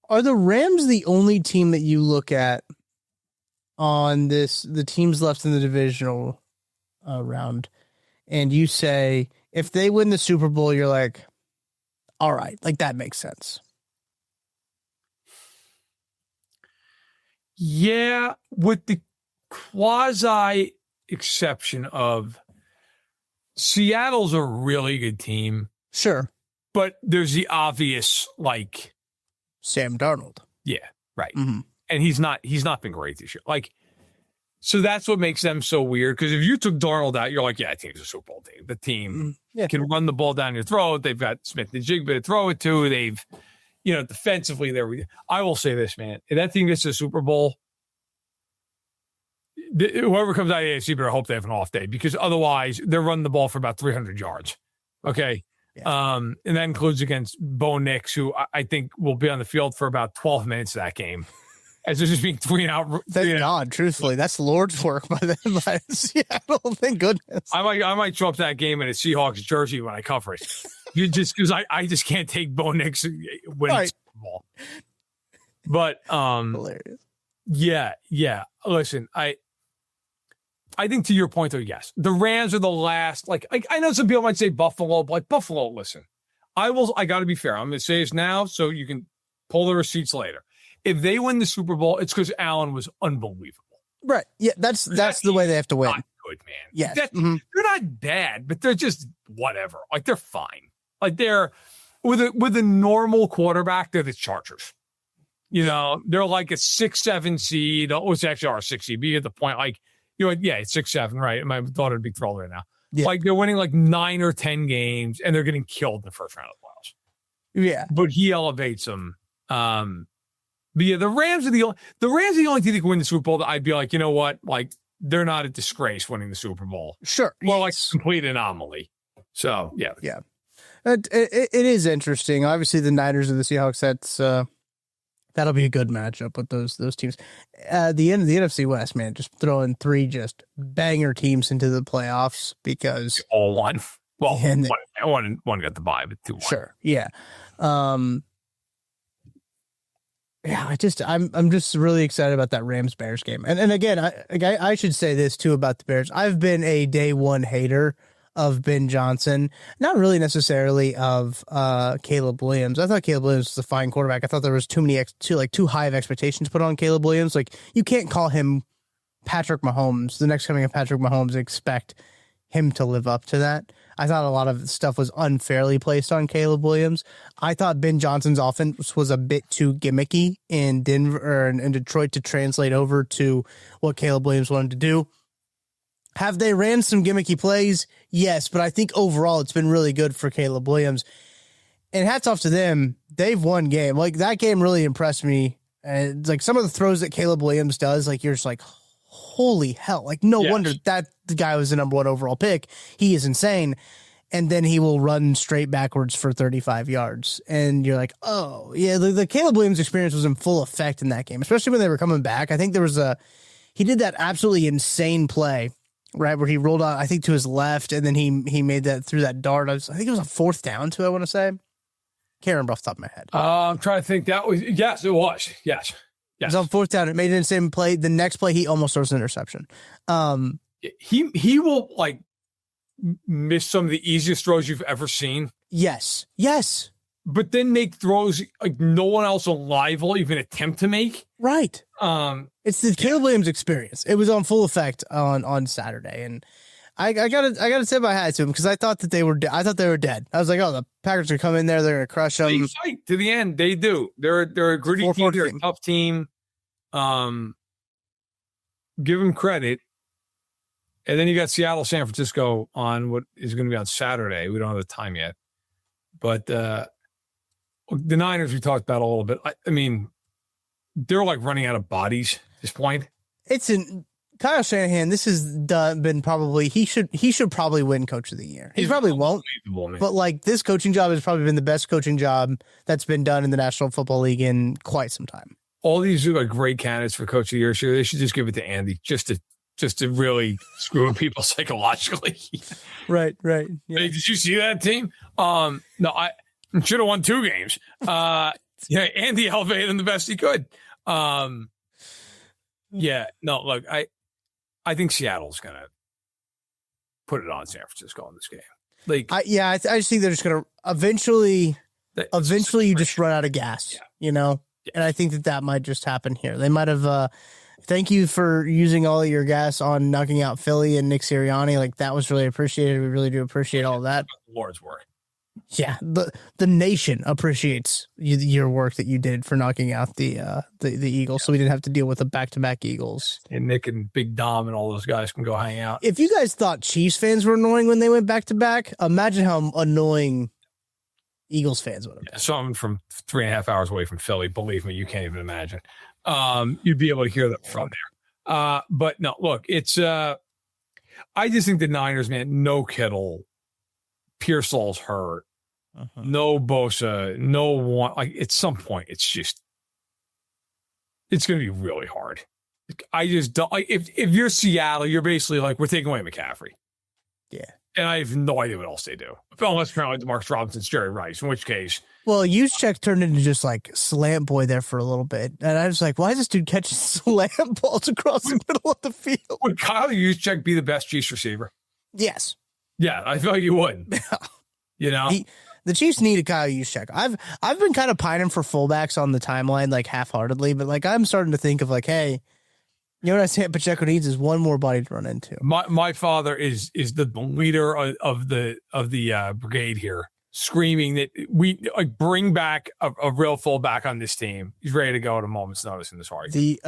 Are the Rams the only team that you look at on the teams left in the divisional round, and you say, if they win the Super Bowl, you're like, all right, like that makes sense? Yeah, with the quasi exception of Seattle's a really good team. Sure. But there's the obvious, like Sam Darnold. Yeah, right. Mm-hmm. And he's not been great this year. Like, so that's what makes them so weird. Because if you took Darnold out, you're like, yeah, that team's a Super Bowl team. The team can run the ball down your throat. They've got Smith and Jigba to throw it to. They've, defensively, I will say this, man. If that team gets to the Super Bowl, whoever comes out of the AFC better hope they have an off day, because otherwise they're running the ball for about 300 yards. Okay. Yeah. And that includes against Bo Nix, who I think will be on the field for about 12 minutes of that game. As they're just being three out. Thank God, truthfully. That's Lord's work by them. Seattle, thank goodness. I might show up that game in a Seahawks jersey when I cover it. Because I just can't take Bo Nix winning Super Bowl. But hilarious. Yeah. Listen, I think to your point though, yes, the Rams are the last. Like I know some people might say Buffalo, but like Buffalo, listen, I got to be fair. I'm going to say this now so you can pull the receipts later. If they win the Super Bowl, it's because Allen was unbelievable. Right. Yeah, that's the way they have to win. Not good, man. Yeah. They're not bad, but they're just whatever. Like they're fine. Like they're with a normal quarterback, they're the Chargers. They're like a 6-7 seed. Oh, it's actually our 6 seed. Be at the point, like, it's 6-7, right? My daughter would be thrilled right now. Yeah. Like they're winning like 9 or 10 games and they're getting killed in the first round of the playoffs. Yeah. But he elevates them. But yeah, the Rams are the only team that can win the Super Bowl that I'd be like, you know what? Like, they're not a disgrace winning the Super Bowl. Sure. Well, like a complete anomaly. So, yeah. Yeah. It is interesting. Obviously, the Niners and the Seahawks, that'll be a good matchup with those teams. The end of the NFC West, man, just throwing 3 just banger teams into the playoffs because all won. Well, one got the bye, but 2 won. Sure. Yeah. Yeah, I'm just really excited about that Rams-Bears game. And again, I should say this too about the Bears. I've been a day one hater of Ben Johnson, not really necessarily of Caleb Williams. I thought Caleb Williams was a fine quarterback. I thought there was too high of expectations put on Caleb Williams. Like, you can't call him Patrick Mahomes, the next coming of Patrick Mahomes, and expect him to live up to that. I thought a lot of stuff was unfairly placed on Caleb Williams. I thought Ben Johnson's offense was a bit too gimmicky in Denver or in Detroit to translate over to what Caleb Williams wanted to do. Have they ran some gimmicky plays? Yes, but I think overall it's been really good for Caleb Williams. And hats off to them. They've won game. Like, that game really impressed me. And like some of the throws that Caleb Williams does, like, you're just like, holy hell. Like, no wonder that the guy was the number 1 overall pick. He is insane. And then he will run straight backwards for 35 yards. And you're like, oh, yeah, the Caleb Williams experience was in full effect in that game, especially when they were coming back. I think there was he did that absolutely insane play, right, where he rolled out, I think, to his left, and then he made that through that dart. I think it was a 4th down, too, I want to say. Can't remember off the top of my head. I'm trying to think. That was, yes, it was. Yes. It was on 4th down. It made an insane play. The next play, he almost throws an interception. He will, like, miss some of the easiest throws you've ever seen. Yes. But then make throws like no one else alive will even attempt to make. Right. It's the Caleb Williams experience. It was on full effect on Saturday, and I gotta tip my hat to him because I thought that they were dead. I was like, oh, the Packers are coming in there, they're gonna crush them. They fight to the end. They do. They're a gritty team. They're a tough team. Give them credit. And then you got Seattle, San Francisco on what is going to be on Saturday. We don't have the time yet, but the Niners we talked about a little bit. I mean, they're like running out of bodies at this point. Kyle Shanahan. This has been probably he should probably win Coach of the Year. He probably won't, but like this coaching job has probably been the best coaching job that's been done in the National Football League in quite some time. All these are like great candidates for Coach of the Year. Sure, they should just give it to Andy just to really screw with people psychologically. Right. Yeah. Hey, did you see that team? No, I should have won 2 games. Andy elevated them the best he could. Look, I think Seattle's going to put it on San Francisco in this game. Like, I just think they're just going to eventually you just run out of gas, you know? Yeah. And I think that might just happen here. They might have, thank you for using all of your gas on knocking out Philly and Nick Sirianni. Like, that was really appreciated. We really do appreciate all of that. The Lord's work. Yeah, the nation appreciates your work that you did for knocking out the Eagles, so we didn't have to deal with the back-to-back Eagles. And Nick and Big Dom and all those guys can go hang out. If you guys thought Chiefs fans were annoying when they went back-to-back, imagine how annoying Eagles fans would have been. Yeah, someone from 3.5 hours away from Philly, believe me, you can't even imagine. You'd be able to hear that from there. But no, look, it's I just think the Niners, man, no Kittle, Pearsall's hurt, no Bosa, no one. Like at some point, it's going to be really hard. I just don't like if you're Seattle, you're basically like, we're taking away McCaffrey. Yeah. And I have no idea what else they do. Unless apparently DeMarcus Robinson's Jerry Rice, in which case. Well, Juszczyk turned into just like slant boy there for a little bit. And I was like, why is this dude catching slant balls across the middle of the field? Would Kyle Juszczyk be the best Chiefs receiver? Yes. Yeah, I feel like he would. You know? The Chiefs need a Kyle Juszczyk. I've been kind of pining for fullbacks on the timeline, like half-heartedly, but like I'm starting to think of like, hey, you know what Isaiah Pacheco needs is one more body to run into. My father is the leader of the brigade here, screaming that we like bring back a real fullback on this team. He's ready to go at a moment's notice in this hard. The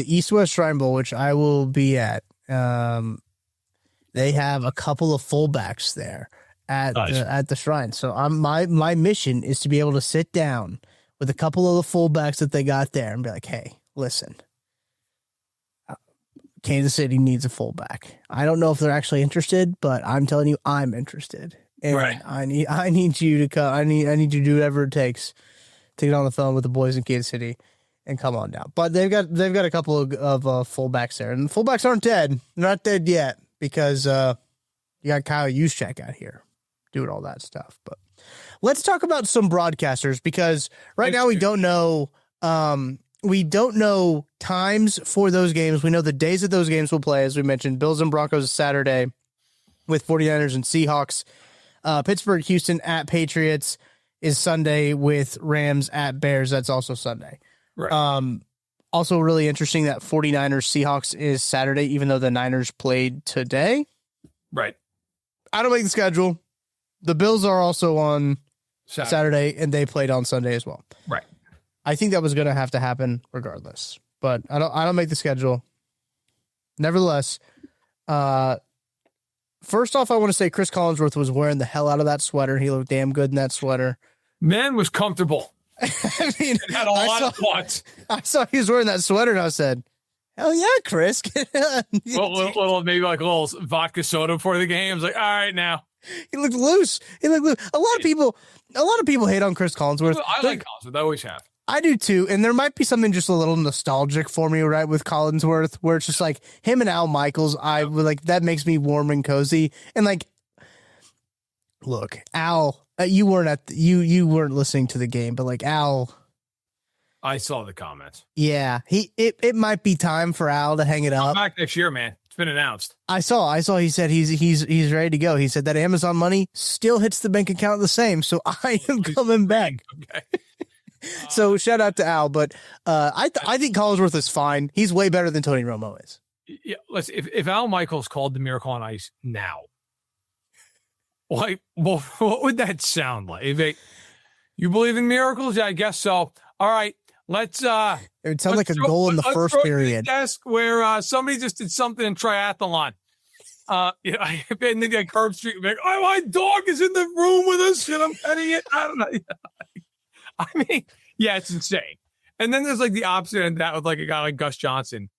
East-West Shrine Bowl, which I will be at, they have a couple of fullbacks there at the Shrine. So my mission is to be able to sit down with a couple of the fullbacks that they got there and be like, hey, listen. Kansas City needs a fullback. I don't know if they're actually interested, but I'm telling you, I'm interested. And right. I need you to come. I need you to do whatever it takes to get on the phone with the boys in Kansas City and come on down. But they've got a couple of fullbacks there, and the fullbacks aren't dead. They're not dead yet because you got Kyle Juszczyk out here doing all that stuff. But let's talk about some broadcasters because right now we don't know. We don't know times for those games. We know the days that those games will play. As we mentioned, Bills and Broncos is Saturday with 49ers and Seahawks. Pittsburgh, Houston at Patriots is Sunday with Rams at Bears. That's also Sunday. Right. Also really interesting that 49ers Seahawks is Saturday, even though the Niners played today. Right. I don't make the schedule. The Bills are also on Saturday and they played on Sunday as well. Right. I think that was going to have to happen regardless, but I don't make the schedule. Nevertheless, first off, I want to say Chris Collinsworth was wearing the hell out of that sweater. He looked damn good in that sweater. Man was comfortable. I mean, it had a lot of thoughts. I saw he was wearing that sweater and I said, hell yeah, Chris. little maybe like a little vodka soda before the game. I was like, all right, now. He looked loose. A lot of people hate on Chris Collinsworth. I like Collinsworth. I always have. I do too, and there might be something just a little nostalgic for me, right, with Collinsworth, where it's just like him and Al Michaels. I would like that makes me warm and cozy. And like, look, Al, you weren't you weren't listening to the game, but like Al, I saw the comments. Yeah, it might be time for Al to hang it up. Come back next year, man. It's been announced. I saw. He said he's ready to go. He said that Amazon money still hits the bank account the same. So I am coming back. Okay. So shout out to Al, but I think Collinsworth is fine. He's way better than Tony Romo is. Yeah, if Al Michaels called the Miracle on Ice now, like, well, what would that sound like? You believe in miracles? Yeah, I guess so. All right, let's. It would sound like a goal in the first period. Desk where somebody just did something in triathlon. You know, I've been in Curb Street. Like, oh, my dog is in the room with us, and I'm petting it. I don't know. I mean, yeah, it's insane. And then there's like the opposite end of that with like a guy like Gus Johnson,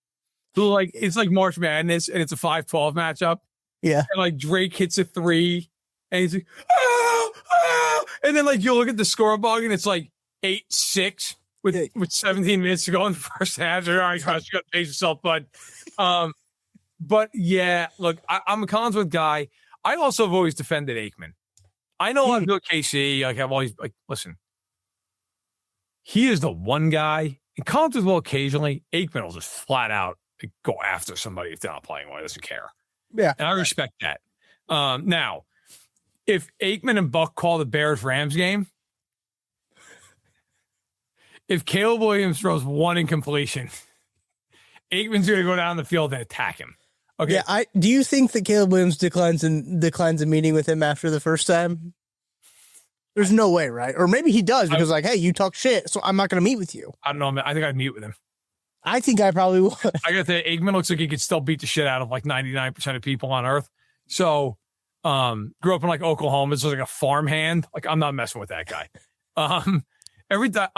who like it's like March Madness and it's a 5-12 matchup. Yeah, and like Drake hits a 3, and he's like, oh, and then like you look at the scoreboard and it's like 8-6 with 17 minutes to go in the first half. All right, gosh, you got to pace yourself, bud. But yeah, look, I'm a Collinsworth guy. I also have always defended Aikman. I know I'm doing KC. Like I've always like, listen. He is the one guy, and Collinsworth will occasionally. Aikman will just flat out go after somebody if they're not playing well. He doesn't care. Yeah. And I respect that. Now, if Aikman and Buck call the Bears-Rams game, if Caleb Williams throws one incompletion, Aikman's going to go down the field and attack him. Okay. Yeah. Do you think that Caleb Williams declines a meeting with him after the first time? There's no way, right? Or maybe he does because, like, hey, you talk shit, so I'm not going to meet with you. I don't know, man. I think I'd meet with him. I think I probably would. I got the Aikman looks like he could still beat the shit out of like 99% of people on Earth. So, grew up in like Oklahoma, so like a farmhand. Like, I'm not messing with that guy. Every time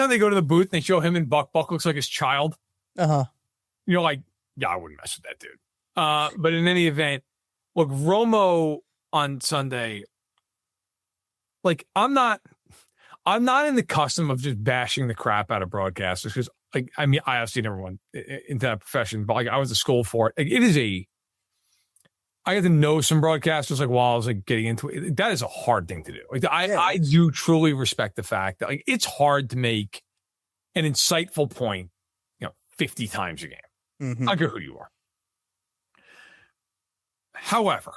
they go to the booth, and they show him and Buck. Buck looks like his child. You're like, yeah, I wouldn't mess with that dude. But in any event, look, Romo on Sunday. Like, I'm not in the custom of just bashing the crap out of broadcasters because, like, I mean, I obviously never went into that profession, but like, I was to school for it. Like, I got to know some broadcasters like while I was like getting into it. That is a hard thing to do. Like, I do truly respect the fact that like it's hard to make an insightful point, 50 times a game. I don't care who you are. However.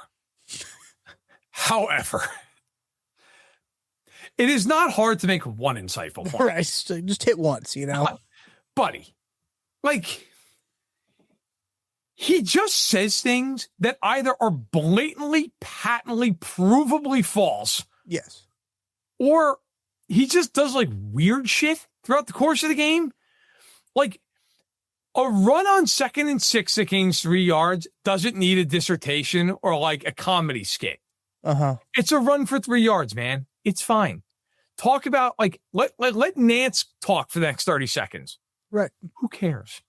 It is not hard to make one insightful point. Right. Just hit once, Buddy. Like, he just says things that either are blatantly, patently, provably false. Yes. Or he just does, like, weird shit throughout the course of the game. Like, a run on 2nd and 6 that gains 3 yards doesn't need a dissertation or, like, a comedy skit. It's a run for 3 yards, man. It's fine. Talk about, like, let Nance talk for the next 30 seconds. Right. Who cares?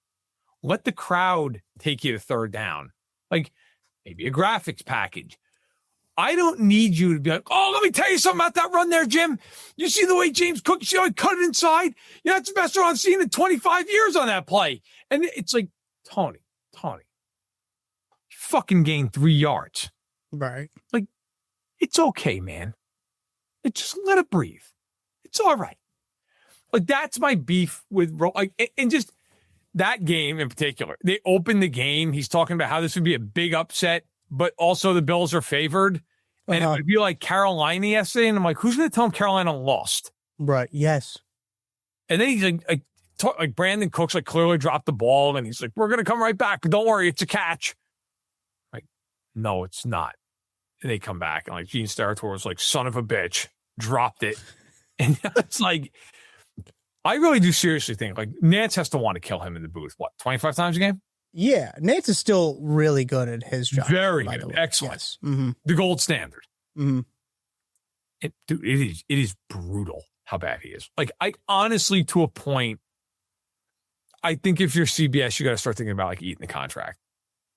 Let the crowd take you to 3rd down. Like, maybe a graphics package. I don't need you to be like, oh, let me tell you something about that run there, Jim. You see the way James Cook, you see how he cut it inside? That's the best run I've seen in 25 years on that play. And it's like, Tony, you fucking gained 3 yards. Right. Like, it's okay, man. Just let it breathe. It's all right. Like, that's my beef with, like, and just that game in particular. They opened the game. He's talking about how this would be a big upset, but also the Bills are favored. And it would be like Carolina yesterday. And I'm like, who's going to tell him Carolina lost? Right. Yes. And then he's like Brandon Cooks, like, clearly dropped the ball. And he's like, we're going to come right back. Don't worry. It's a catch. Like, no, it's not. And they come back. And like Gene Steratore was like, son of a bitch, dropped it. And it's like, I really do seriously think like Nance has to want to kill him in the booth. What, 25 times a game? Yeah. Nance is still really good at his job. Very good. Excellent. Yes. The gold standard. Dude, it is brutal how bad he is. Like, I honestly, to a point, I think if you're CBS, you got to start thinking about like eating the contract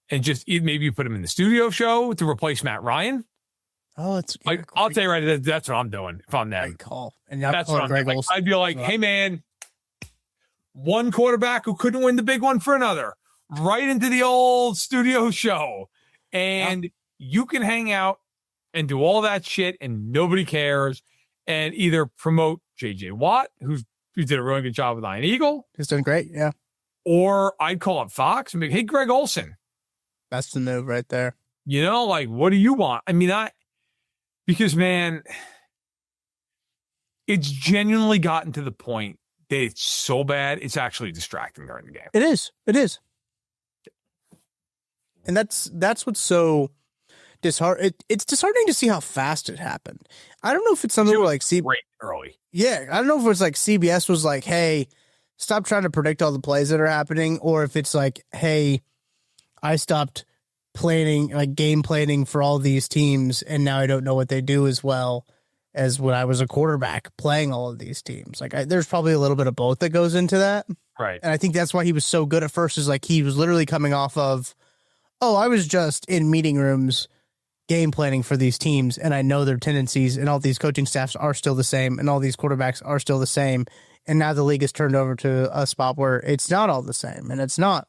and just maybe you put him in the studio show to replace Matt Ryan. Oh, it's like I'll tell you right. That's what I'm doing if I'm them. Great call. And That's what I'm doing. Like, I'd be like, hey man, one quarterback who couldn't win the big one for another, right into the old studio show, and you can hang out and do all that shit, and nobody cares, and either promote J.J. Watt, who did a really good job with Iron Eagle. He's doing great, yeah. Or I'd call up Fox and be, hey, Greg Olson. That's the move right there. You know, like, what do you want? I mean, because, man, it's genuinely gotten to the point that it's so bad, it's actually distracting during the game. It is. It is. And that's what's so disheartening. It's disheartening to see how fast it happened. I don't know if it's something where like great early. Yeah, I don't know if it's like CBS was like, "Hey, stop trying to predict all the plays that are happening," or if it's like, "Hey, I stopped planning, like game planning for all these teams, and now I don't know what they do as well as when I was a quarterback playing all of these teams." Like, there's probably a little bit of both that goes into that, right? And I think that's why he was so good at first. Is like he was literally coming off of, "Oh, I was just in meeting rooms game planning for these teams, and I know their tendencies, and all these coaching staffs are still the same, and all these quarterbacks are still the same." And now the league has turned over to a spot where it's not all the same, and it's not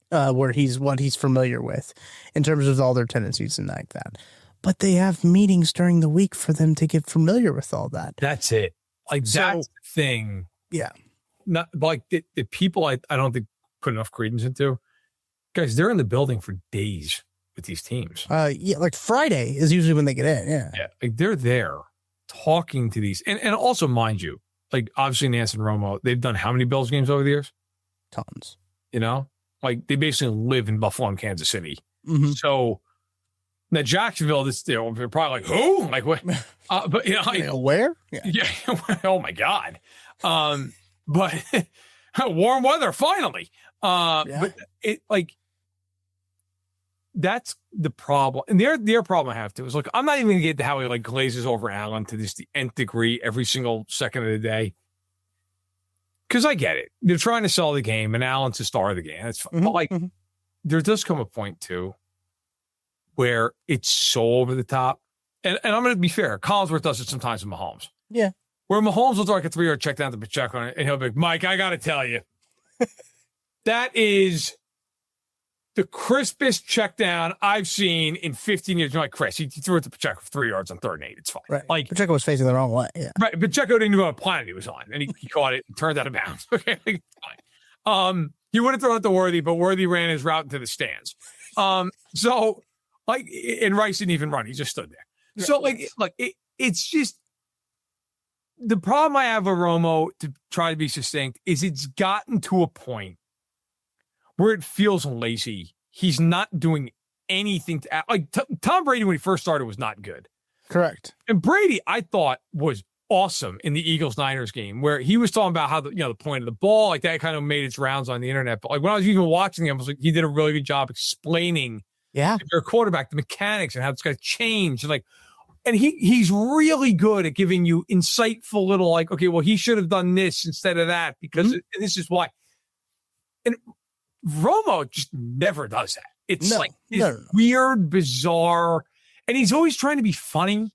where what he's familiar with in terms of all their tendencies and like that. But they have meetings during the week for them to get familiar with all that. That's it. Like, that's the thing. Yeah. Not like the people I don't think put enough credence into. Guys, they're in the building for days with these teams. Yeah, like Friday is usually when they get in. Yeah. Yeah. Like, they're there talking to these. And also, mind you, like, obviously Nance and Romo, they've done how many Bills games over the years? Tons. You know? Like, they basically live in Buffalo and Kansas City. Mm-hmm. So now Jacksonville, they're probably like, who? Like, what? But, you know, where? Yeah. Oh, my God. But warm weather, finally. But it, like, that's the problem. And their problem I have to is, look, I'm not even going to get to how he like glazes over Allen to the nth degree every single second of the day. Because I get it. They're trying to sell the game, and Allen's the star of the game. That's fine. Mm-hmm. But like, there does come a point too where it's so over the top. And I'm going to be fair. Collinsworth does it sometimes with Mahomes. Yeah. Where Mahomes will throw like a 3-yard check down to Pacheco, and he'll be like, Mike, I got to tell you, that is the crispest check down I've seen in 15 years. You're like, Chris, he threw it to Pacheco for 3 yards on 3rd and 8. It's fine. Right. Like, Pacheco was facing the wrong way. Yeah. Right. Pacheco didn't know what planet he was on, and he caught it and turned out of bounds. Okay. Like, fine. He would have thrown it to Worthy, but Worthy ran his route into the stands. So, like, and Rice didn't even run. He just stood there. So, like, look, it's just the problem I have with Romo, to try to be succinct, is it's gotten to a point where it feels lazy. He's not doing anything to act. Like, Tom Brady, when he first started, was not good. Correct. And Brady, I thought, was awesome in the Eagles-Niners game, where he was talking about how the point of the ball, like that kind of made its rounds on the internet. But like, when I was even watching him, I was like, he did a really good job explaining their quarterback, the mechanics, and how it's going to change. And he's really good at giving you insightful little, like, okay, well, he should have done this instead of that because this is why. And Romo just never does that. It's weird, bizarre, and he's always trying to be funny.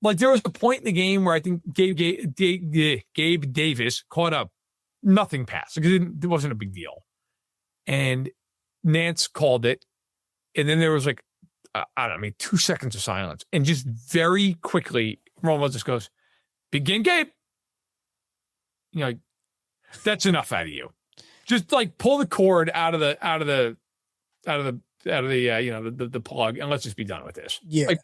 Like, there was a point in the game where I think Gabe Davis caught up nothing pass because it wasn't a big deal, and Nance called it, and then there was like, I don't know, 2 seconds of silence, and just very quickly Romo just goes, "Begin, Gabe." You know, like, that's enough out of you. Just like pull the cord out of the plug, and let's just be done with this. Yeah. Like,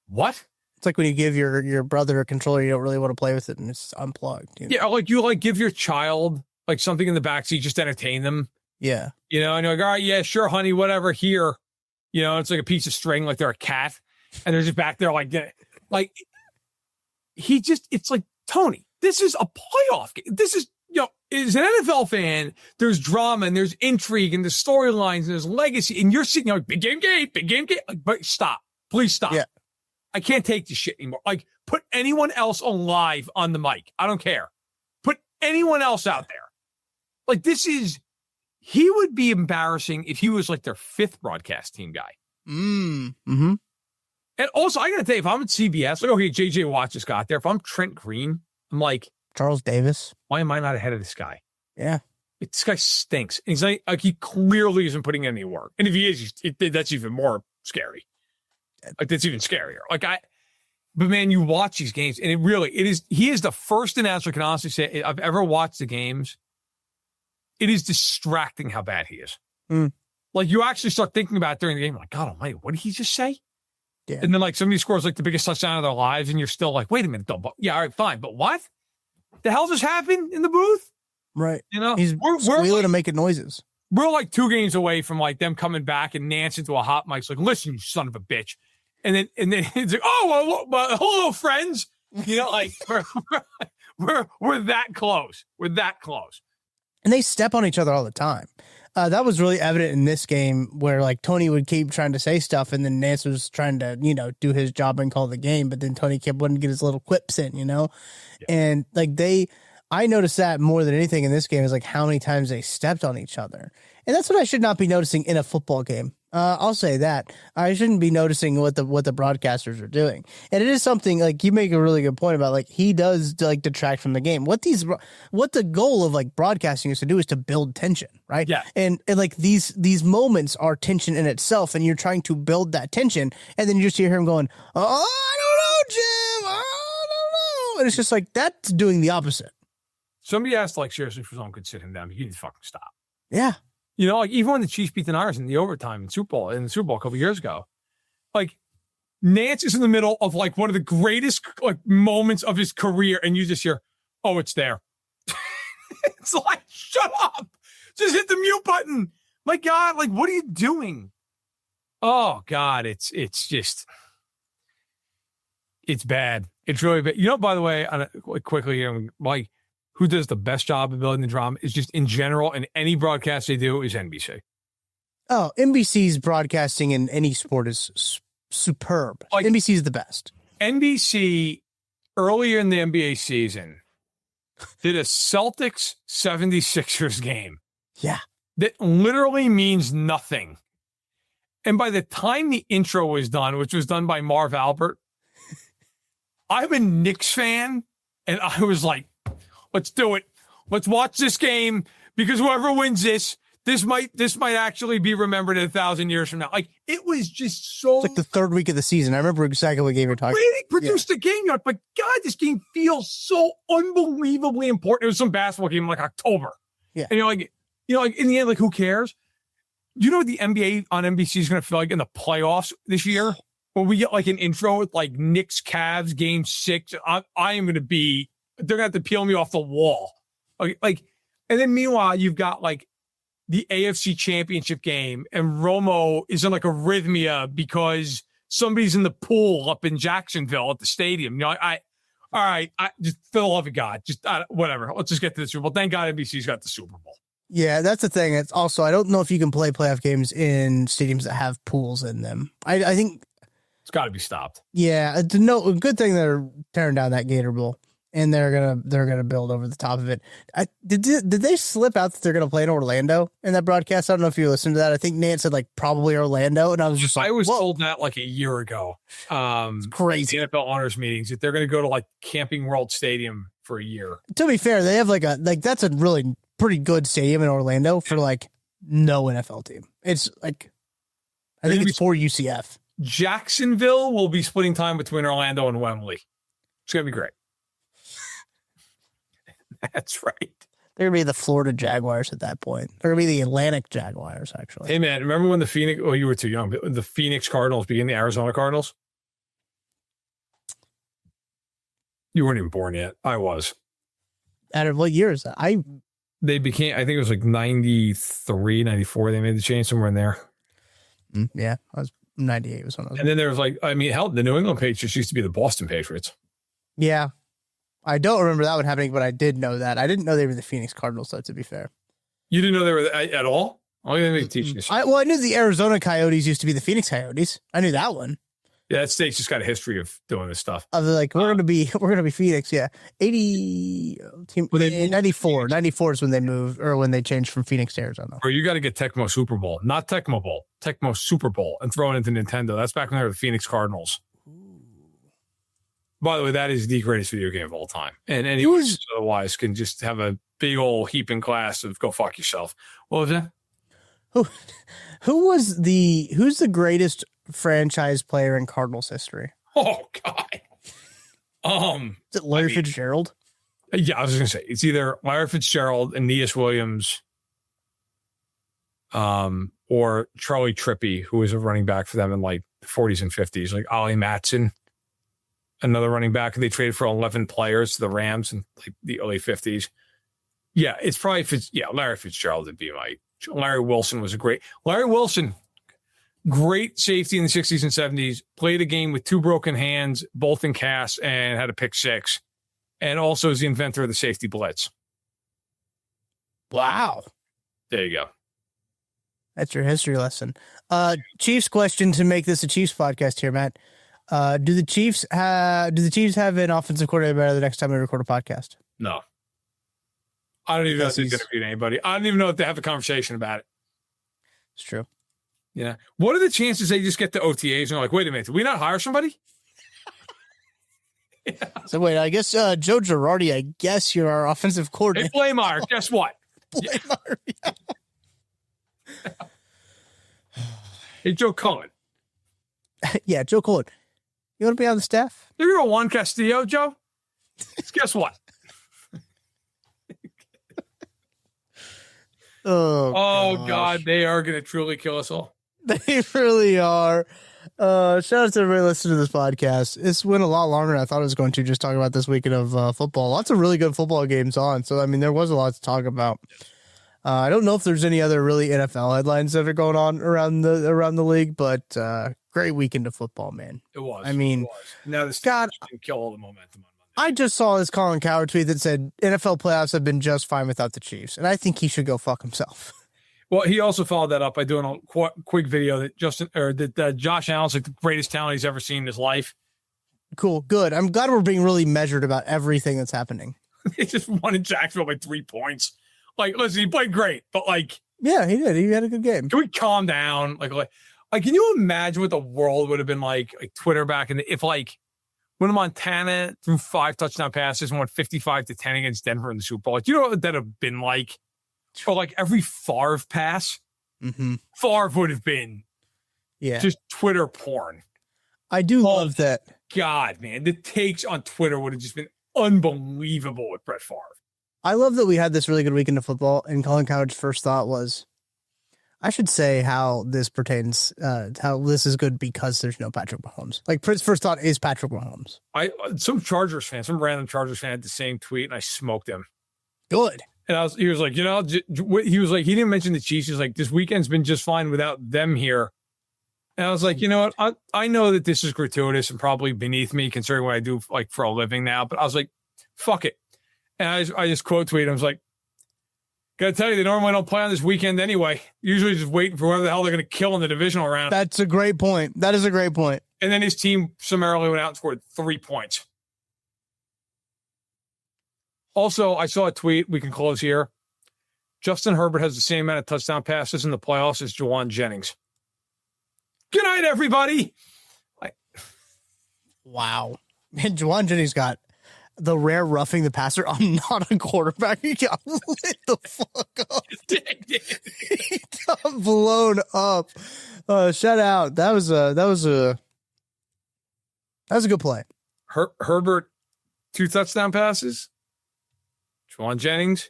what? It's like when you give your brother a controller, you don't really want to play with it, and it's unplugged. You know? Yeah, like you like give your child like something in the backseat, just entertain them. Yeah. You know, and you're like, all right, yeah, sure, honey, whatever. Here, you know, it's like a piece of string, like they're a cat, and they're just back there like it's like, Tony, this is a playoff game. This is, as an NFL fan, there's drama and there's intrigue and there's storylines and there's legacy, and you're sitting there like, big game. Like, but stop, please stop. Yeah. I can't take this shit anymore. Like, put anyone else on live on the mic. I don't care. Put anyone else out there. Like, he would be embarrassing if he was like their 5th broadcast team guy. Mm-hmm. And also, I got to tell you, if I'm at CBS, like, okay, JJ Watt just got there. If I'm Trent Green, I'm like, Charles Davis. why am I not ahead of this guy? Yeah. This guy stinks. And he's like he clearly isn't putting in any work. And if he is, that's even more scary. Like, that's even scarier. But man, you watch these games, and he is the first announcer I can honestly say I've ever watched the games. It is distracting how bad he is. Like, you actually start thinking about it during the game, like, God almighty, what did he just say? Yeah. And then, like, somebody scores, like, the biggest touchdown of their lives, and you're still like, wait a minute, though. Yeah, all right, fine. But what? The hell just happened in the booth? Right. You know? He's squealing and making noises. We're, like, 2 games away from, like, them coming back and Nance into a hot mic's like, listen, you son of a bitch. And then it's like, oh, well, hello, friends. You know, like, we're that close. We're that close. And they step on each other all the time. That was really evident in this game where, like, Tony would keep trying to say stuff and then Nance was trying to, do his wouldn't call the game, but then Tony wouldn't get his little quips in, Yeah. And, like, I noticed that more than anything in this game is, like, how many times they stepped on each other. And that's what I should not be noticing in a football game. I'll say that. I shouldn't be noticing what the broadcasters are doing. And it is something, like, you make a really good point about, like, he does, like, detract from the game. What the goal of, like, broadcasting is to do is to build tension, right? Yeah. And like, these moments are tension in itself, and you're trying to build that tension, and then you just hear him going, oh, I don't know, Jim. I don't know. And it's just like, that's doing the opposite. Somebody asked, like, seriously, if someone could sit him down, you need to fucking stop. Yeah. Like, even when the Chiefs beat the Niners in the overtime in the Super Bowl a couple years ago, like, Nance is in the middle of, like, one of the greatest, like, moments of his career, and you just hear, oh, it's there. It's like, shut up. Just hit the mute button. My God, like, what are you doing? Oh, God, it's bad. It's really bad. By the way, quickly, like, who does the best job of building the drama is just in general, and any broadcast they do is NBC. Oh, NBC's broadcasting in any sport is superb. Like, NBC is the best. NBC, earlier in the NBA season, did a Celtics 76ers game. Yeah. That literally means nothing. And by the time the intro was done, which was done by Marv Albert, I'm a Knicks fan, and I was like, let's do it. Let's watch this game, because whoever wins this might actually be remembered 1,000 years from now. Like, it was just so. It's like the third week of the season. I remember exactly what game you're talking about. Really produced the game. You're like, but God, this game feels so unbelievably important. It was some basketball game in, like, October. Yeah. And you're like, in the end, like, who cares? You know what the NBA on NBC is going to feel like in the playoffs this year? When we get, like, an intro with, like, Knicks Cavs game 6, I am going to be. They're going to have to peel me off the wall. Like, and then meanwhile, you've got, like, the AFC Championship game, and Romo is in, like, arrhythmia because somebody's in the pool up in Jacksonville at the stadium. All right, just for the love of God, just whatever. Let's just get to the Super Bowl. Thank God NBC's got the Super Bowl. Yeah, that's the thing. It's also, I don't know if you can play playoff games in stadiums that have pools in them. I think it's got to be stopped. Yeah, no, good thing they're tearing down that Gator Bowl. And they're gonna build over the top of it. Did they slip out that they're gonna play in Orlando in that broadcast? I don't know if you listened to that. I think Nance said, like, probably Orlando, and I was just like, I was whoa. told that, like, a year ago. It's crazy. The NFL honors meetings that they're gonna go to, like, Camping World Stadium for a year. To be fair, they have that's a really pretty good stadium in Orlando for, like, no NFL team. It's like, I think it's for UCF. Jacksonville will be splitting time between Orlando and Wembley. It's gonna be great. That's right. They're going to be the Florida Jaguars at that point. They're going to be the Atlantic Jaguars, actually. Hey, man, remember when you were too young, but the Phoenix Cardinals became the Arizona Cardinals? You weren't even born yet. I was. Out of what year is that? They became, I think it was like 93, 94. They made the change somewhere in there. Yeah, I was 98 was when I was. And then there was hell, the New England Patriots used to be the Boston Patriots. Yeah. I don't remember that one happening, but I did know that. I didn't know they were the Phoenix Cardinals, though, to be fair. You didn't know they were at all? I'm going to teach you. I knew the Arizona Coyotes used to be the Phoenix Coyotes. I knew that one. Yeah, that state's just got a history of doing this stuff. Of like, we're gonna be Phoenix, yeah. 94 is when they moved, or when they changed from Phoenix to Arizona. Or you got to get Tecmo Super Bowl, not Tecmo Bowl, Tecmo Super Bowl, and throw it into Nintendo. That's back when they were the Phoenix Cardinals. By the way, that is the greatest video game of all time. And anyone who's otherwise can just have a big old heaping glass of go fuck yourself. What was that? Who's the greatest franchise player in Cardinals history? Oh God. Is it Larry Fitzgerald? Yeah, I was gonna say it's either Larry Fitzgerald, Aeneas Williams, or Charlie Trippy, who was a running back for them in like the 40s and 50s, like Ollie Matson, another running back. They traded for 11 players to the Rams in like the early 50s. Yeah, it's probably Larry Fitzgerald would be my. Larry Wilson was Larry Wilson, great safety in the 60s and 70s, played a game with 2 broken hands, both in casts, and had a pick 6. And also is the inventor of the safety blitz. Wow. There you go. That's your history lesson. Chiefs question to make this a Chiefs podcast here, Matt. Do the Chiefs have an offensive coordinator better the next time we record a podcast? No. I don't even know if they're going to beat anybody. I don't even know if they have a conversation about it. It's true. Yeah. What are the chances they just get the OTAs and are like, wait a minute, did we not hire somebody? Yeah. So wait, I guess Joe Girardi, I guess you're our offensive coordinator. Hey, Blameyer, guess what? Blameyer, yeah. Hey, Joe Cullen. Yeah, Joe Cullen. You want to be on the staff? You're a Juan Castillo, Joe? Guess what? Oh God, they are going to truly kill us all. They really are. Shout out to everybody listening to this podcast. It's went a lot longer than I thought it was going to, just talking about this weekend of football. Lots of really good football games on. So, I mean, there was a lot to talk about. I don't know if there's any other really NFL headlines that are going on around the league, but great weekend of football, man. It was. I mean, it was. Now this God, can kill all the momentum on Monday. I just saw this Colin Cowherd tweet that said NFL playoffs have been just fine without the Chiefs, and I think he should go fuck himself. Well, he also followed that up by doing a quick video that Josh Allen's like the greatest talent he's ever seen in his life. Cool, good. I'm glad we're being really measured about everything that's happening. He just won in Jacksonville by 3 points. Like, listen, he played great, but like, yeah, he did. He had a good game. Can we calm down? Like, can you imagine what the world would have been like Twitter back in if when Montana threw 5 touchdown passes and won 55-10 against Denver in the Super Bowl? Like, you know what that would have been like? Or like every Favre pass, Favre would have been just Twitter porn. I do love that. God, man, the takes on Twitter would have just been unbelievable with Brett Favre. I love that we had this really good weekend of football, and Colin Cowherd's first thought was, I should say how this pertains, how this is good because there's no Patrick Mahomes. Like, his first thought is Patrick Mahomes. Some random Chargers fan had the same tweet, and I smoked him. Good. And he was like, he didn't mention the Chiefs. He's like, this weekend's been just fine without them here. And I was like, you know what? I know that this is gratuitous and probably beneath me considering what I do like for a living now, but I was like, fuck it. And I just quote tweeted. I was like, gotta tell you, they normally don't play on this weekend anyway. Usually just waiting for whoever the hell they're going to kill in the divisional round. That's a great point. That is a great point. And then his team summarily went out and scored 3 points. Also, I saw a tweet. We can close here. Justin Herbert has the same amount of touchdown passes in the playoffs as Juwan Jennings. Good night, everybody. Wow. Man, Juwan Jennings got the rare roughing the passer. I'm not a quarterback. He got lit the fuck up. He got blown up. Shout out. That was a good play. Herbert, 2 touchdown passes. Juwan Jennings,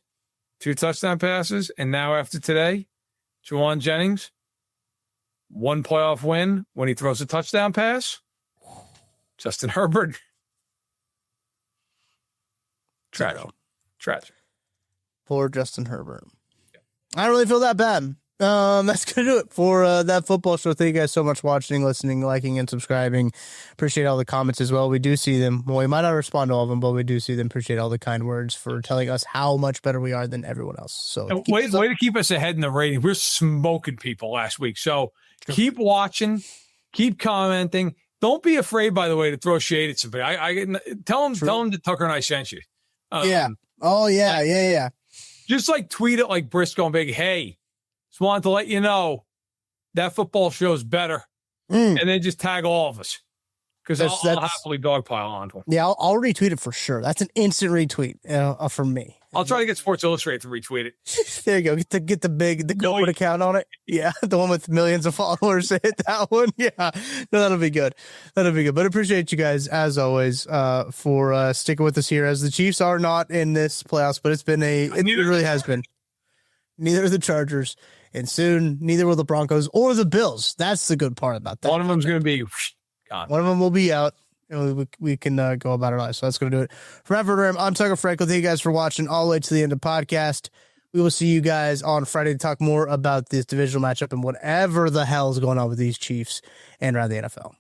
2 touchdown passes. And now after today, Juwan Jennings, 1 playoff win when he throws a touchdown pass. Justin Herbert. Tragic. Poor Justin Herbert. I don't really feel that bad. That's going to do it for that football show. Thank you guys so much for watching, listening, liking, and subscribing. Appreciate all the comments as well. We do see them. Well, we might not respond to all of them, but we do see them. Appreciate all the kind words for telling us how much better we are than everyone else. So way to keep us ahead in the rating. We're smoking people last week. So keep watching, keep commenting. Don't be afraid, by the way, to throw shade at somebody. I tell them that Tucker and I sent you. Yeah. Oh, yeah. Just like tweet it like Briscoe and Big. Hey, just wanted to let you know that football show's better. And then just tag all of us. because I'll happily dogpile onto him. Yeah, I'll retweet it for sure. That's an instant retweet from me. I'll try to get Sports Illustrated to retweet it. There you go. Get the gold account on it. Yeah, the one with millions of followers. Hit that one. Yeah, no, that'll be good. But I appreciate you guys as always for sticking with us here. As the Chiefs are not in this playoffs, but it really has been. Neither are the Chargers, and soon neither will the Broncos or the Bills. That's the good part about that. One of them's going to be gone. One of them will be out. And we can go about our lives. So that's going to do it. From Verderame, I'm Tucker Franklin. Thank you guys for watching all the way to the end of the podcast. We will see you guys on Friday to talk more about this divisional matchup and whatever the hell is going on with these Chiefs and around the NFL.